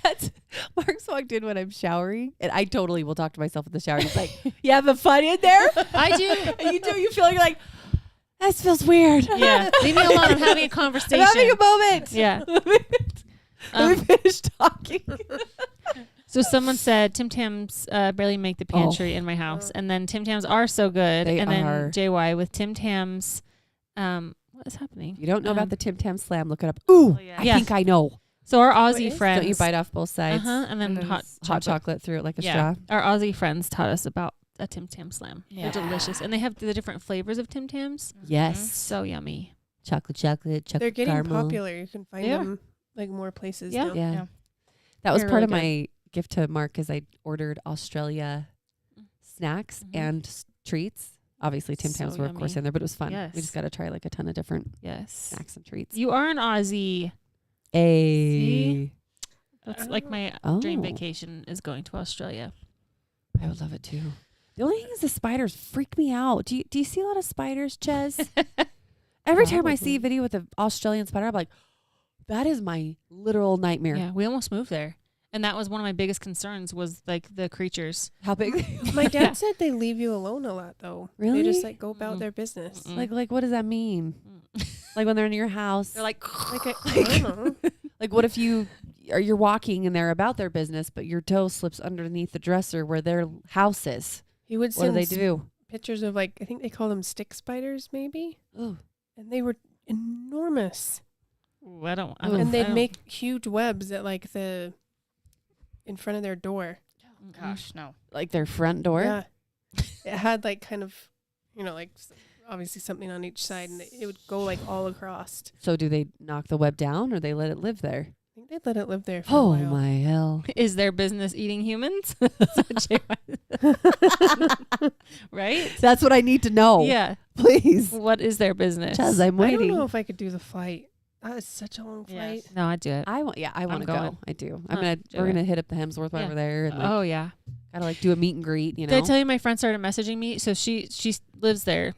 That's Mark's walked in when I'm showering, and I totally will talk to myself in the shower. He's like, "You having fun in there?" I do. And you do. You feel like you're like, "This feels weird." Yeah. Leave me alone. I'm having a I'm conversation. having a moment. Yeah. Let me finish talking. So someone said Tim Tams barely make the pantry in my house, and then Tim Tams are so good. They and are. then JY with Tim Tams. What is happening? If you don't know Um, about the Tim Tam Slam, look it up. Ooh, Oh, yeah. I Yeah. think I know. So our What Aussie is- friends. Don't you bite off both sides? And then And then hot Hot chocolate through it like a Yeah. straw. Our Aussie friends taught us about a Tim Tam Slam. Yeah. They're delicious, and they have the different flavors of Tim Tams. Yes. So yummy. Chocolate, They're getting caramel. popular. You can find They are. them like more places Yeah. now. Yeah. Yeah. That was They're part really of my gift to Mark is I ordered Australia snacks Mhm. and treats. Obviously, Tim So Tams were, of course, yummy. in there, but it was fun. Yes. We just got to try like a ton of different Yes. snacks and treats. You are an Aussie. A. That's like my dream vacation is going to Australia. I would love it too. The only thing is the spiders freak me out. Do you see a lot of spiders, Ches? Every time I see a Probably. video with an Australian spider, I'm like, that is my literal nightmare. Yeah, we almost moved there. And that was one of my biggest concerns was like the creatures. How big? My dad said they leave you alone a lot though. Really? They just like go about Mm-mm. their business. Mm-mm. like what does that mean? Like when they're in your house? They're like, Like I don't know. Like, what if you're walking and they're about their business, but your toe slips underneath the dresser where their house is? He would What do send they do? pictures of like I think they call them stick spiders, maybe, Oh, and they were enormous. Ooh, I don't. And I they'd don't- make huge webs at like in front of their door. Gosh, no. like their front door? Yeah, it had like kind of, like obviously something on each side, and it would go like all across. So do they knock the web down or they let it live there? I think they'd let it live there for a Oh while. my hell. Is their business eating humans? Right? That's what I need to know. Yeah. Please. What is their business? Chaz, I'm I don't waiting. know if I could do the flight. That is such a long flight. No, I'd do it. I want to going. go. I do. Huh, We're do it. gonna hit up the Hemsworth while Yeah. we're there and like, Oh yeah. gotta like do a meet and greet, you know. Did I tell you my friend started messaging me? So she lives there.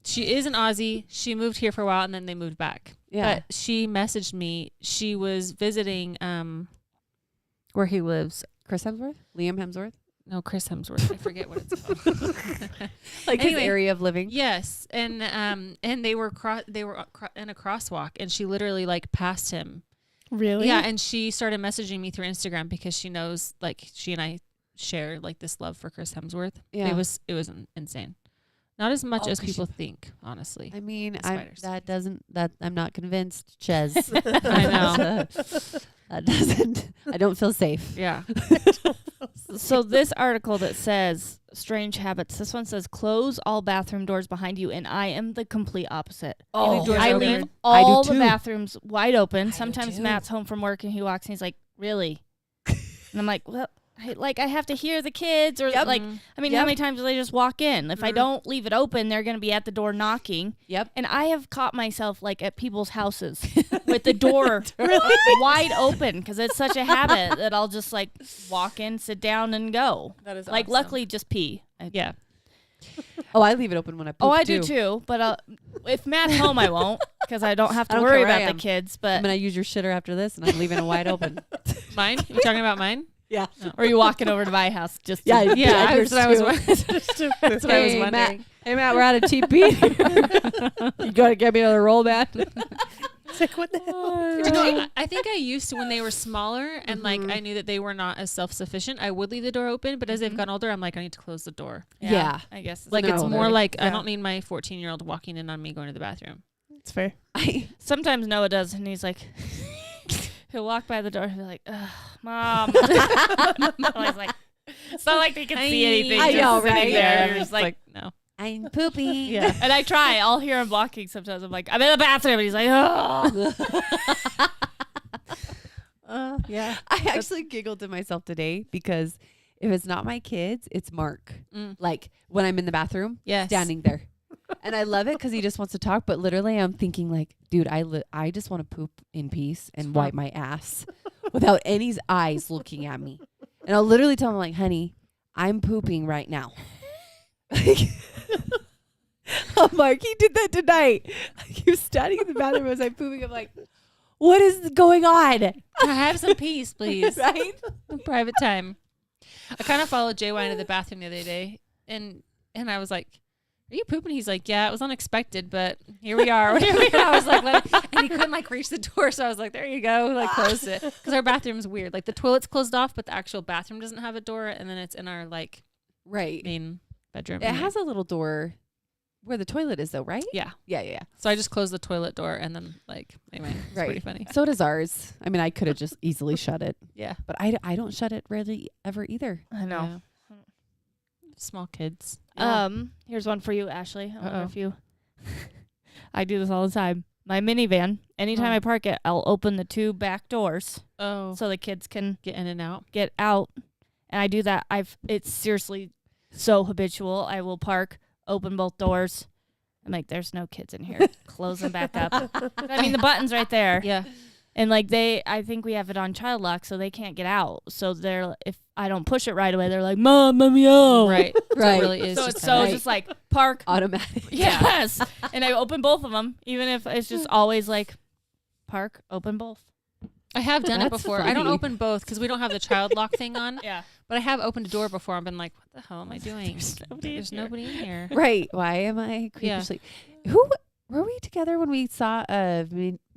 She is an Aussie. She moved here for a while and then they moved back. yeah. But she messaged me. She was visiting where he lives. Chris Hemsworth? Liam Hemsworth? No, Chris Hemsworth. I forget what it's called. Like Anyway. his area of living. Yes, and they were in a crosswalk, and she literally like passed him. Really? Yeah, and she started messaging me through Instagram because she knows like she and I share like this love for Chris Hemsworth. Yeah. It was insane. Not as much Oh, as 'cause people think, honestly. I mean, The spiders. I'm not convinced, Ches. I know. That doesn't, I don't feel safe. Yeah. So this article that says strange habits, this one says close all bathroom doors behind you, and I am the complete opposite. You leave doors I open? leave I do all the too. bathrooms wide open. do Sometimes too. Matt's home from work and he walks and he's like, "Really?" And I'm like, "Well, I have to hear the kids," or Yep. like, Mhm. I mean, Yep. how many times do they just walk in? If I Mhm. don't leave it open, they're gonna be at the door knocking. Yep. And I have caught myself like at people's houses with the door wide open because it's such a habit that I'll just like walk in, sit down, and go. That is Like, awesome. luckily, just pee. Yeah. Oh, I leave it open when I poop Oh, I do too. But if Matt's home, I won't because I don't have I to don't worry care where I about am. the kids. I'm But gonna use your shitter after this, and I'm leaving it wide open. Mine? You talking about mine? Yeah. or are you walking over to my house just to, Yeah. Yeah, yours that's what I was too. wondering. That's what I was Hey, wondering. Matt. Hey Matt, we're out of TP. You gotta get me another roll, Matt. It's like, what the hell? You know, I think I used to when they were smaller and like Mhm. I knew that they were not as self-sufficient. I would leave the door open, but as they've Mhm. gotten older, I'm like, I need to close the door. Yeah. I guess it's Like No, it's they're- more like I yeah. don't need my 14-year-old walking in on me going to the bathroom. It's fair. sometimes Noah does, and he's like, he'll walk by the door and be like, "Ugh, Mom." I'm always like, it's not like they can see anything. I just know, sitting right? There. Yeah. You're just like, no. I'm pooping. Yeah. and I try. I'll hear him walking sometimes. I'm like, I'm in the bathroom, and he's like, "Oh." Yeah. I actually giggled to myself today because if it's not my kids, it's Mark. Mm. Like when I'm in the bathroom, Yes. standing there. And I love it because he just wants to talk. But literally, I'm thinking like, dude, I just want to poop in peace and wipe my ass without any eyes looking at me. And I'll literally tell him like, honey, I'm pooping right now. Oh, Mark, he did that tonight. He was standing in the bathroom as I'm pooping. I'm like, what is going on? Have some peace, please. Right? Private time. I kind of followed JY into the bathroom the other day, and I was like, "Are you pooping?" He's like, "Yeah, it was unexpected, but here we are." I was like, and he couldn't like reach the door, so I was like, "There you go," like closed it because our bathroom's weird. Like the toilet's closed off, but the actual bathroom doesn't have a door, and then it's in our like Right. main bedroom. It has a little door where the toilet is, though, right? Yeah. Yeah. So I just closed the toilet door, and then like anyway, it's Right. pretty funny. So does ours. I mean, I could have just easily shut it, Yeah. but I don't shut it really ever either. I know. Yeah. Small kids. Here's one for you, Ashley. I wonder Uh-oh. if you. I do this all the time. My minivan. Anytime Oh. I park it, I'll open the two back doors Oh, so the kids can get in and out. get out. And I do that. It's seriously so habitual. I will park, open both doors. I'm like, there's no kids in here. Close them back up. I mean, the button's right there. Yeah. And like I think we have it on child lock, so they can't get out. So if I don't push it right away, they're like, "Mom, let me out." Right. So Right. it really is. So just it's kinda so like- just like park. Automatic. Yes. And I open both of them, even if it's just always like park, open both. I have done it That's before. I don't funny. open both because we don't have the child lock thing on. Yeah. But I have opened a door before and been like, what the hell am I doing? There's nobody in There's here. nobody in here. Right. Why am I Yeah. creepishly? Who Were we together when we saw a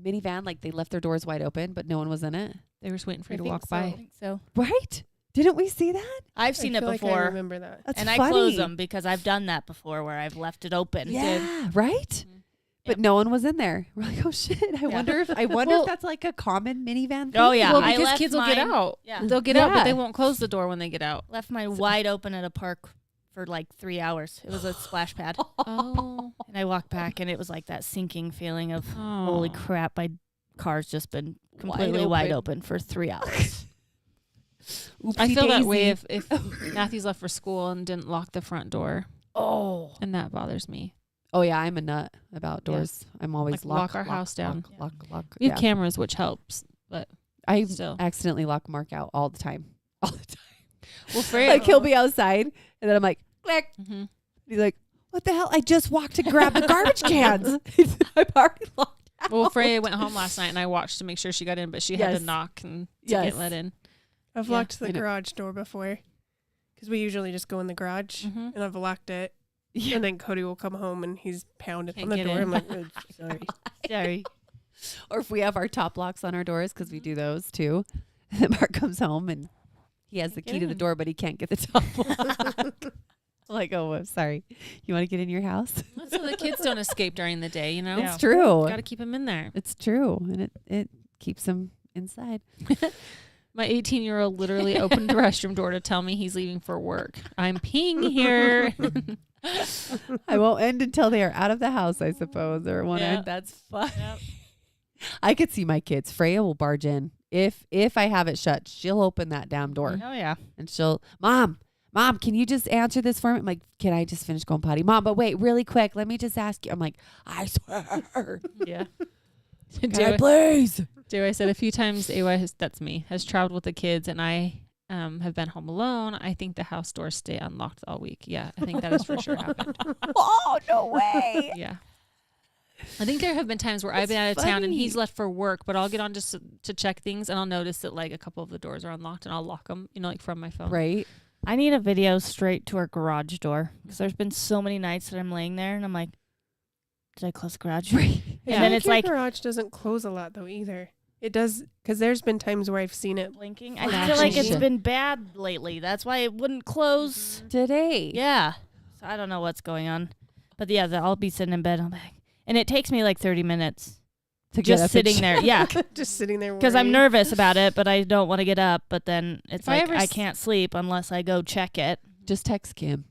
minivan? Like they left their doors wide open, but no one was in it. They were just waiting for I you to think walk so. I by. think so. Right? Didn't we see that? I've seen I it feel like I before. remember that. That's And funny. I close them because I've done that before where I've left it open. Yeah, right. Mhm. But no one was in there. We're like, oh shit! I wonder if Well- if that's like a common minivan. Thing. Oh, yeah. Well, I because left kids will get mine- out. Yeah. They'll get out, but Yeah. they won't close the door when they get out. Left mine wide open at a park for like 3 hours. It was a splash pad. Oh. And I walked back and it was like that sinking feeling of, holy crap, my car's just been completely wide open for 3 hours. I feel that Oopsie way daisy. if Matthew's left for school and didn't lock the front door, Oh. and that bothers me. Oh yeah, I'm a nut about doors. I'm always Like, lock our house down. Lock. We have Yeah. cameras, which helps, but I still. accidentally lock Mark out all the time. All the time. Well, Freya. Like he'll be outside, and then I'm like, click. Mhm. He's like, what the hell? I just walked to grab the garbage cans. I'm already locked out. Well, Freya went home last night, and I watched to make sure she got in, but she had Yes. to knock and to Yes. get let in. I've Yeah, locked I the know. garage door before because we usually just go in the garage Mhm. and I've locked it. Yeah. And then Cody will come home and he's pounding Can't on the get door. in. I'm like, "Oh, sorry. Sorry. Or if we have our top locks on our doors, because we do those too. And then Mark comes home and he has the Get key to the in. door, but he can't get the top lock. I'm like, oh, I'm sorry. You want to get in your house? So the kids don't escape during the day, you know? It's true. Got to keep them in there. It's true. And it keeps them inside. My 18-year-old literally opened the restroom door to tell me he's leaving for work. I'm peeing here. I won't end until they are out of the house, I suppose, or one Yeah. end. That's fun. I could see my kids. Freya will barge in. If I have it shut, she'll open that damn door Oh, yeah. and she'll, Mom, can you just answer this for me? I'm like, can I just finish going potty? Mom, but wait, really quick. Let me just ask you. I'm like, I swear. Yeah. Can I please? I said a few times, AY, that's me, has traveled with the kids, and I have been home alone. I think the house doors stay unlocked all week. Yeah, I think that has for sure happened. Oh, no way. Yeah. I think there have been times where I've been out of town and he's left for work, but I'll get on just to check things, and I'll notice that like a couple of the doors are unlocked, and I'll lock them, like from my phone. Right. I need a video straight to our garage door because there's been so many nights that I'm laying there and I'm like, did I close the garage? Right. I And feel then like it's your like garage doesn't close a lot though either. It does because there's been times where I've seen it. blinking. I Flashing. feel like it's been bad lately. That's why it wouldn't close. Today. Yeah. So I don't know what's going on. But yeah, I'll be sitting in bed. I'm like, and it takes me like 30 minutes To get up just and sitting there. Yeah. Just sitting there Because I'm worried. nervous about it, but I don't want to get up. But then it's If I like ever I s- can't sleep unless I go check it. Just text Kim.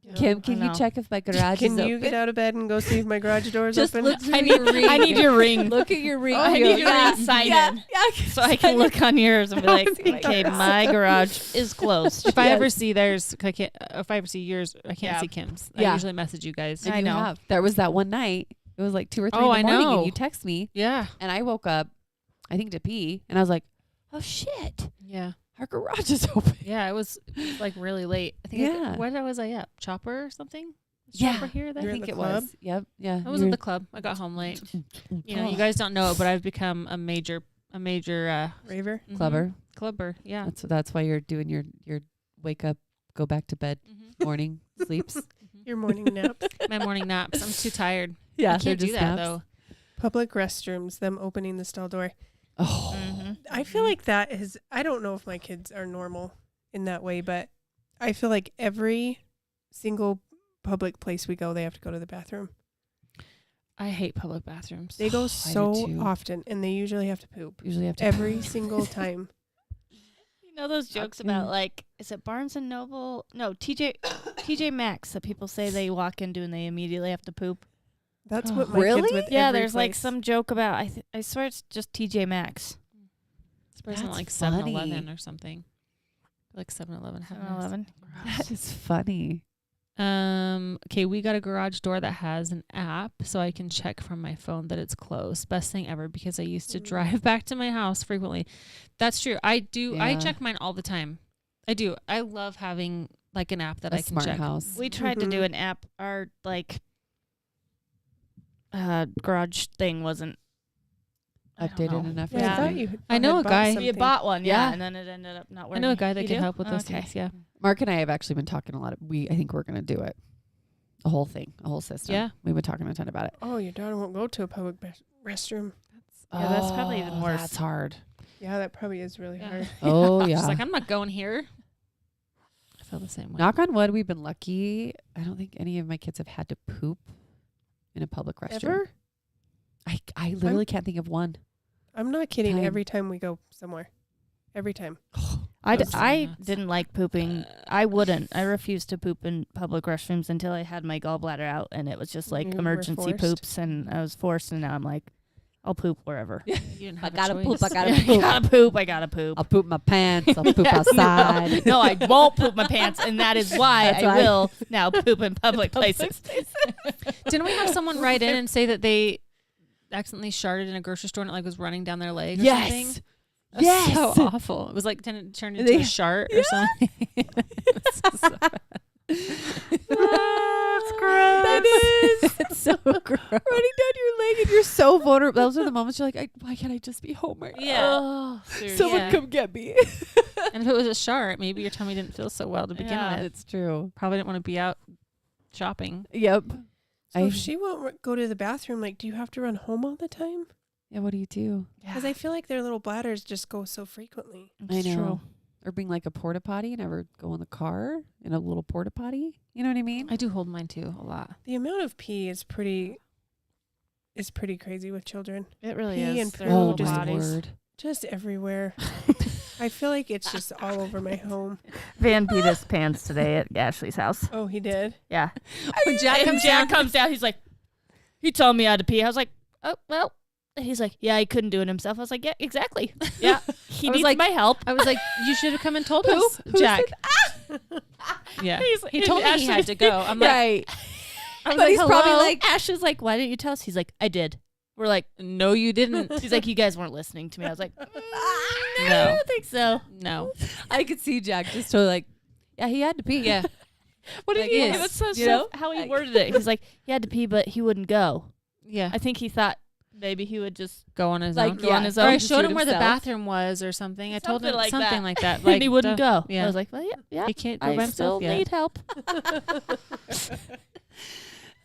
Yeah. Kim, can I you know. check if my garage Can is you open? get out of bed and go see if my garage door is Just open? look through I your need, ring. I need your ring. Look at your ring. I need your ring sign in. Yeah. So I can look on yours and be like, Oh my okay, God. my garage is closed. If I Yes. ever see theirs, if I ever see yours, I can't Yeah. see Kim's. Yeah. I usually message you guys. And I you know. have. There was that one night. It was like 2 or 3 Oh, in the I morning, know. and you text me, Yeah. and I woke up, I think to pee, and I was like, "Oh shit, Yeah. our garage is open." Yeah. It was like really late. I think. Yeah. What was I at? Chopper or something? Was Yeah. Chopper here. Then? I You're at think the it club? was. Yep. Yeah. I was at the club. I got home late. You guys don't know it, but I've become a major Raver. Clubber. Clubber. Yeah. That's why you're doing your wake up, go back to bed, Mhm. morning sleeps. Your morning nap. My morning naps. I'm too tired. Yeah, I can't do that though. Public restrooms, them opening the stall door. Oh, Mm-hmm. I feel like that is, I don't know if my kids are normal in that way, but I feel like every single public place we go, they have to go to the bathroom. I hate public bathrooms. They go I do so too. often and they usually have to poop usually have to every single time. You know those jokes about like, is it Barnes and Noble? No, TJ Maxx that people say they walk into and they immediately have to poop. That's Oh, what my really? kids with Yeah, every there's like place. some joke about I swear it's just TJ Maxx. This person That's like funny. 7-Eleven or something. Like 7-Eleven. have those. 7-Eleven. That is funny. Okay, we got a garage door that has an app so I can check from my phone that it's closed. Best thing ever because I used to drive back to my house frequently. That's true. I do. I Yeah. check mine all the time. I do. I love having like an app that A I can smart check. house. We tried to do an app. Our like garage thing wasn't I don't Updated know. enough. Yeah, Yeah. I thought you. I know had a bought guy. We something. had bought one, yeah, Yeah. and then it ended up not I working. know a guy that You can do? help with those Okay. things. Yeah. Mark and I have actually been talking a lot. I think we're going to do it. A whole thing, a whole system. Yeah. We've been talking a ton about it. Oh, your daughter won't go to a public restroom. Yeah, that's probably even worse. That's hard. Yeah, that probably is really hard. Oh, yeah. She's like, I'm not going here. I feel the same way. Knock on wood, we've been lucky. I don't think any of my kids have had to poop in a public restroom. Ever? I literally can't think of one. I'm not kidding. Time. Every time we go somewhere. Every time. I Those are nuts. didn't like pooping. I wouldn't. I refused to poop in public restrooms until I had my gallbladder out, and it was just like You were emergency forced? poops, and I was forced, and now I'm like, I'll poop wherever. You didn't I have a gotta poop. choice. I gotta I poop. gotta poop. I gotta poop. I'll poop my pants. I'll poop Yeah, outside. No, I won't poop my pants, and that is why That's I why. will now poop in public places. Didn't we have someone write in and say that they accidentally sharted in a grocery store and it like was running down their leg or something? Yes. That's Yes. so awful. It was like turned into They- a shart or something. That's gross. That is. It's so gross. Running down your leg and you're so vulnerable. Those are the moments you're like, why can't I just be home right now? Yeah. Oh, Someone Yeah. come get me. And if it was a shart, maybe your tummy didn't feel so well to begin Yeah. with. It's true. Probably didn't want to be out shopping. Yep. So if she won't go to the bathroom, like, do you have to run home all the time? Yeah, what do you do? Because I feel like their little bladders just go so frequently. I know. Or being like a porta potty and ever go in the car in a little porta potty. You know what I mean? I do hold mine too a lot. The amount of pee is pretty crazy with children. It really Pee is. and Their poo Oh little just- my bodies. word. Just everywhere. I feel like it's just all over my home. Van peed his pants today at Ashley's house. Oh, he did? Yeah. When Jack comes down, he's like, he told me I had to pee. I was like, oh, well. And he's like, yeah, he couldn't do it himself. I was like, yeah, exactly. Yeah. He I was needs like- my help. I was like, you should have come and told Who? us, Who Jack. said- Yeah. He's- He told me he had to go. I'm like, Right. I was But like, he's probably hello? like, Ashley's like, why didn't you tell us? He's like, I did. We're like, no, you didn't. he's like, you guys weren't listening to me. I was like, No. I don't think so. No. I could see Jack just totally like, yeah, he had to pee. Yeah. What did Like, he? yes. It was so You know? how he Like- worded it. He's like, he had to pee, but he wouldn't go. Yeah. I think he thought maybe he would just Go on his Like, own. go on his Or own. I just showed do it him where the himself. bathroom was or something. I told Something him like something that. like that. and he wouldn't go. yeah. I was like, well, yeah. He can't go by I still himself yet. need help.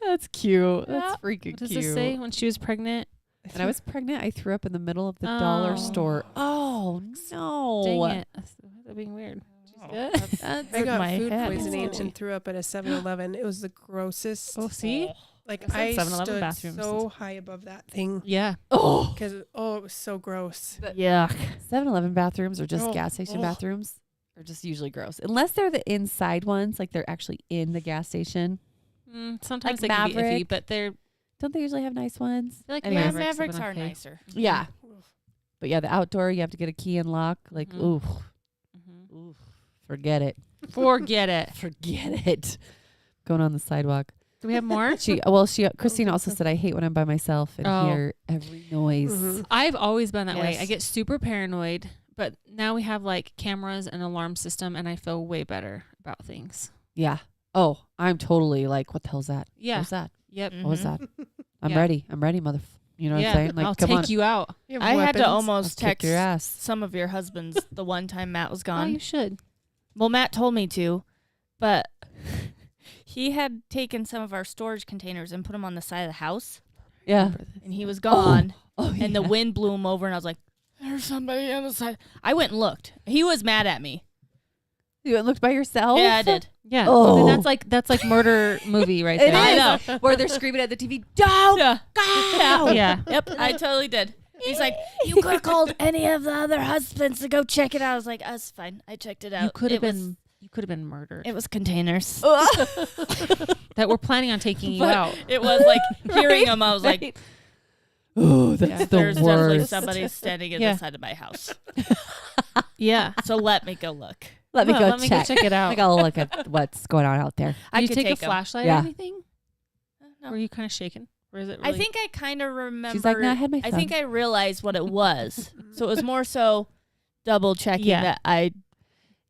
That's cute. That's Yeah. freaking What does cute. this say? When she was pregnant? When I was pregnant, I threw up in the middle of the dollar Oh. store. Oh, no. Dang it. That's being weird. Good. I got my food head. poisoning Oh. and threw up at a 7-Eleven. It was the grossest. Oh, see? Like, I I said 7-Eleven stood bathrooms. so high above that thing. Yeah. Oh. Because, it was so gross. Yuck. 7-Eleven bathrooms or just Oh, gas station oh. bathrooms are just usually gross. Unless they're the inside ones, like they're actually in the gas station. Sometimes Like they can be iffy, Maverick. but they're Don't they usually have nice ones? I feel like Anyways. Mavericks have Mavericks been are okay. nicer. Yeah. But yeah, the outdoor, you have to get a key and lock. Like, Mhm. ooh, Mhm. forget it. Forget it. Forget it. Going on the sidewalk. Do we have more? Christine also said, I hate when I'm by myself and Oh. hear every noise. Mhm. I've always been that way. Yes. I get super paranoid, but now we have like cameras and alarm system, and I feel way better about things. Yeah. Oh, I'm totally like, what the hell's that? Yeah. What's that? Yep. What was Mhm. that? I'm Yeah. ready. I'm ready, You know what yeah. I'm saying? Like, I'll come take on. you out. You have I had to weapons. I'll almost kick text your ass. some of your husbands the one time Matt was Oh, gone. you should. Well, Matt told me to, but he had taken some of our storage containers and put them on the side of the house, Yeah. and he was gone, Oh, and the yeah. wind blew him over, and I was like, there's somebody on the side. I went and looked. He was mad at me. You went and looked by yourself? Yeah, I did. Yeah. Oh. I mean, that's like murder movie right It there. I is. know. Where they're screaming at the TV, don't Yeah. go. Yeah. Yep, I totally did. He's like, you could have called any of the other husbands to go check it out. I was like, that's fine. I checked it out. You could have It was- been. You could have been murdered. It was containers. That we're planning on taking you But out. It was like hearing him. I was like, Oh, that's Yeah. the there's definitely worst. somebody standing at Yeah. the side of my house. Yeah. So let me go look. Let me Well, go let me check. go check it out. I gotta look at what's going on out there. I Did you could take a take 'em. flashlight Yeah. or anything? No. Were you kind of shaken? Or is it I really? think I kind of remember. She's like, no, I had my I phone. think I realized what it was. So it was more so double checking Yeah. that I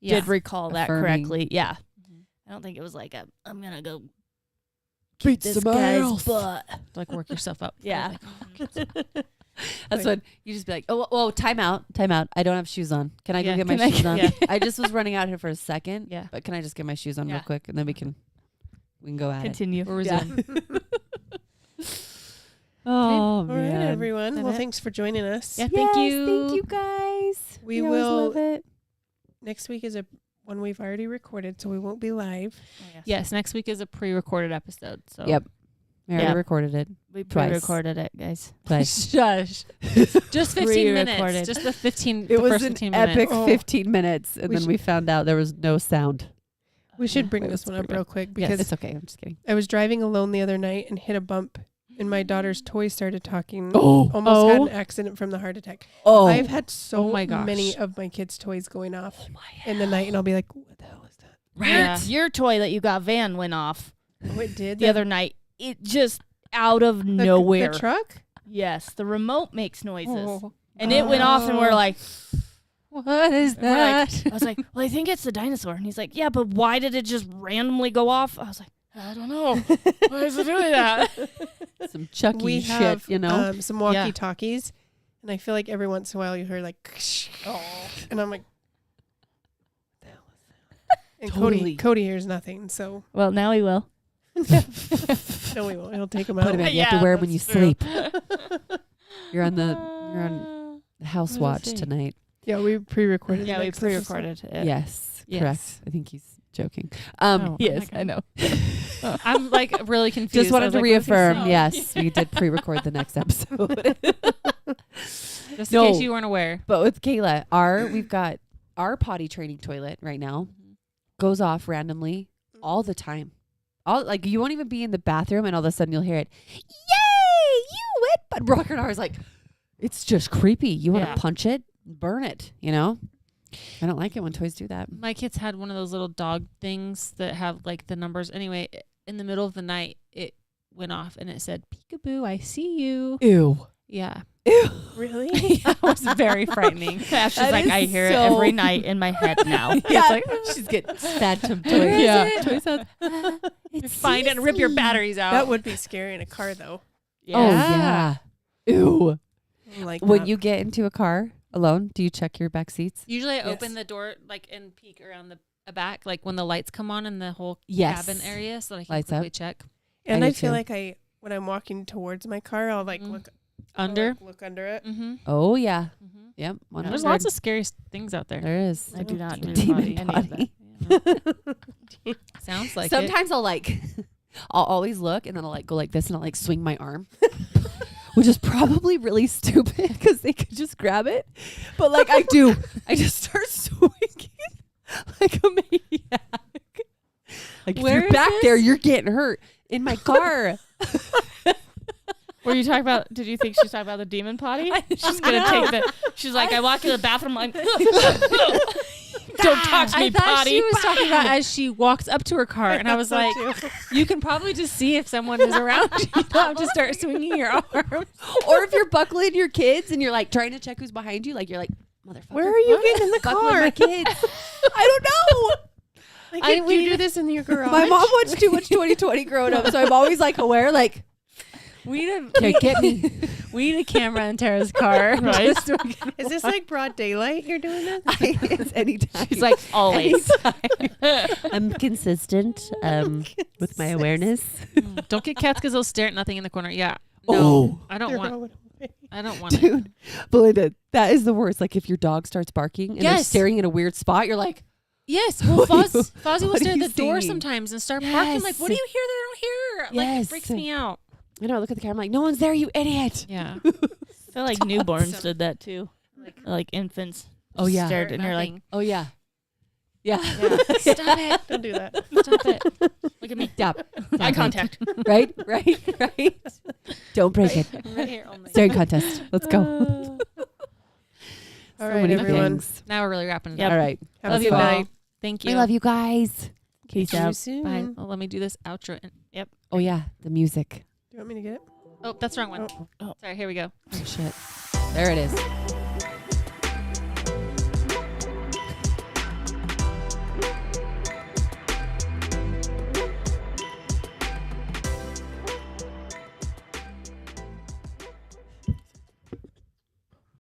Yeah. did recall that Affirming. correctly. Yeah. Mhm. I don't think it was like I'm going to go Beat this somebody guy's else. butt. Like work yourself up. Yeah. That's when you just be like, oh, time out. I don't have shoes on. Can I go Yeah. get my Can I- shoes on? yeah. I just was running out here for a second. Yeah. But can I just get my shoes on real Yeah. quick and then we can We can go at it. Continue. We'll Yeah. resume. Oh, All right, man. everyone. That Well, it? thanks for joining us. Yeah. Yes, Thank you. Thank you, guys. We always will- love it. Next week is a one we've already recorded, so we won't be live. Yes, next week is a pre-recorded episode. So Yep. I already Yeah. recorded it We Twice. pre-recorded it, guys. twice. Shush. Just 15 minutes. Pre-recorded. Just the 15. It the was first an 15 epic minutes. Oh. 15 minutes, and We then should- we found out there was no sound. We should bring It this was one up pretty real quick Yes, because it's okay. I'm just kidding. I was driving alone the other night and hit a bump, and my daughter's toy started talking. Oh. Almost had Oh. an accident from the heart attack. Oh, I've had so Oh my gosh. many of my kids' toys going off in the night, and I'll be like, "What the hell is that?" Yeah. Your toy that you got, Van, went off Oh, it did the other night. It just out of nowhere. The truck. Yes, the remote makes noises. Oh. And it went off, and we're Oh. like, What is we're like, that? I was like, well, I think it's the dinosaur. And he's like, yeah, but why did it just randomly go off? I was like, I don't know. Why is it doing that? some Chucky We shit, have you know? some walkie-talkies, and I feel like every once in a while you hear like, and I'm like, what the hell is that? And Totally. Cody hears nothing, so Well, now he will. no, we won't. He'll take him Put out. him in. You have to Yeah, wear them when you that's true. sleep. You're on house What watch does it say? tonight. Yeah, we pre-recorded. Yeah, the we next episode. pre-recorded it. Yes, Yes. correct. I think he's joking. Oh. Yes, my I God. know. I'm like really confused. Just I wanted was to like, what is he reaffirm. saying? Yes, we did pre-record the next episode. Just No. in case you weren't aware. But with Kayla, we've got our potty training toilet right now goes off randomly all the time. All like you won't even be in the bathroom, and all of a sudden you'll hear it. Yay! You wet butt. Rocker and I was like, it's just creepy. You want to Yeah. punch it, burn it. You know. I don't like it when toys do that. My kids had one of those little dog things that have like the numbers. Anyway, in the middle of the night, it went off and it said, "Peekaboo, I see you." Ew. Yeah. Ew. Really? It was very frightening. She's That like, is I hear it so- every night in my head now. Yeah, like, she's getting phantom toys. Yeah. Toy sounds. Find it and rip your batteries out. That would be scary in a car, though. Oh yeah. Ew. Like When that. you get into a car alone, do you check your back seats? Usually I Yes. open the door like and peek around the back, like when the lights come on in the whole Yes. cabin area, so that I can Lights quickly up. check and I I do feel too. like when I'm walking towards my car, I'll like Mm. look under. I'll, like, look under it. Mm-hmm. Oh yeah. Mm-hmm. Yep. There's lots of scary things out there. There is. I do not do Demon any of that. potty. Sounds like it. Sometimes I'll I'll always look and then I'll like go like this and I'll like swing my arm, which is probably really stupid because they could just grab it. But like I do, I just start swinging like a maniac. Like Where if you're is back this? there, you're getting hurt in my car. Were you talking about, did you think she's talking about the demon potty? She's going to take she's like, I walk in the bathroom, I'm like, don't talk to me, I thought potty. she was talking about as she walks up to her car, and I was like, you can probably just see if someone is around you. You don't have to start swinging your arms. Or if you're buckling your kids and you're like trying to check who's behind you, like you're like, motherfucker. Where are you getting in the buckling car? my kids? I don't know. Like, do you do this in your garage? My mom watched too much 2020 growing up, so I'm always like aware, like, We need okay, get me. we need a camera in Tara's car, right? Just so we can Is this like broad daylight you're doing this? It's anytime. She's like, always. I'm consistent with my awareness. don't get cats because they'll stare at nothing in the corner. Yeah. No, Oh. I don't They're want. going away. I don't want it. Dude, Belinda, that is the worst. Like if your dog starts barking and they're Yes. staring in a weird spot, you're like, Yes. Well, What are you- Fozzie will what are stare at you the door seeing? sometimes and start barking. Like, Yes. what do you hear that I don't hear? Like, Yes. it freaks me out. I know, I look at the camera, I'm like, no one's there, you idiot. Yeah. I feel like newborns awesome. did that too. Like infants. Oh, yeah. Stared and you're like, Nothing. Oh, yeah. Yeah. Yeah. Stop it. Don't do that. Stop it. Look at me. Stop. eye contact. Right? Don't break it. Right here only. Staring contest. Let's go. All So right, many everyone. things. Now we're really wrapping it Yep. up. All right. Have Love a you good all. night. Thank you. I love you guys. Peace See you out. soon. Bye. Well, let me do this outro. Oh, yeah. The music. Do you want me to get it? Oh, that's the wrong one. Oh. Sorry. Here we go. Oh, shit. There it is.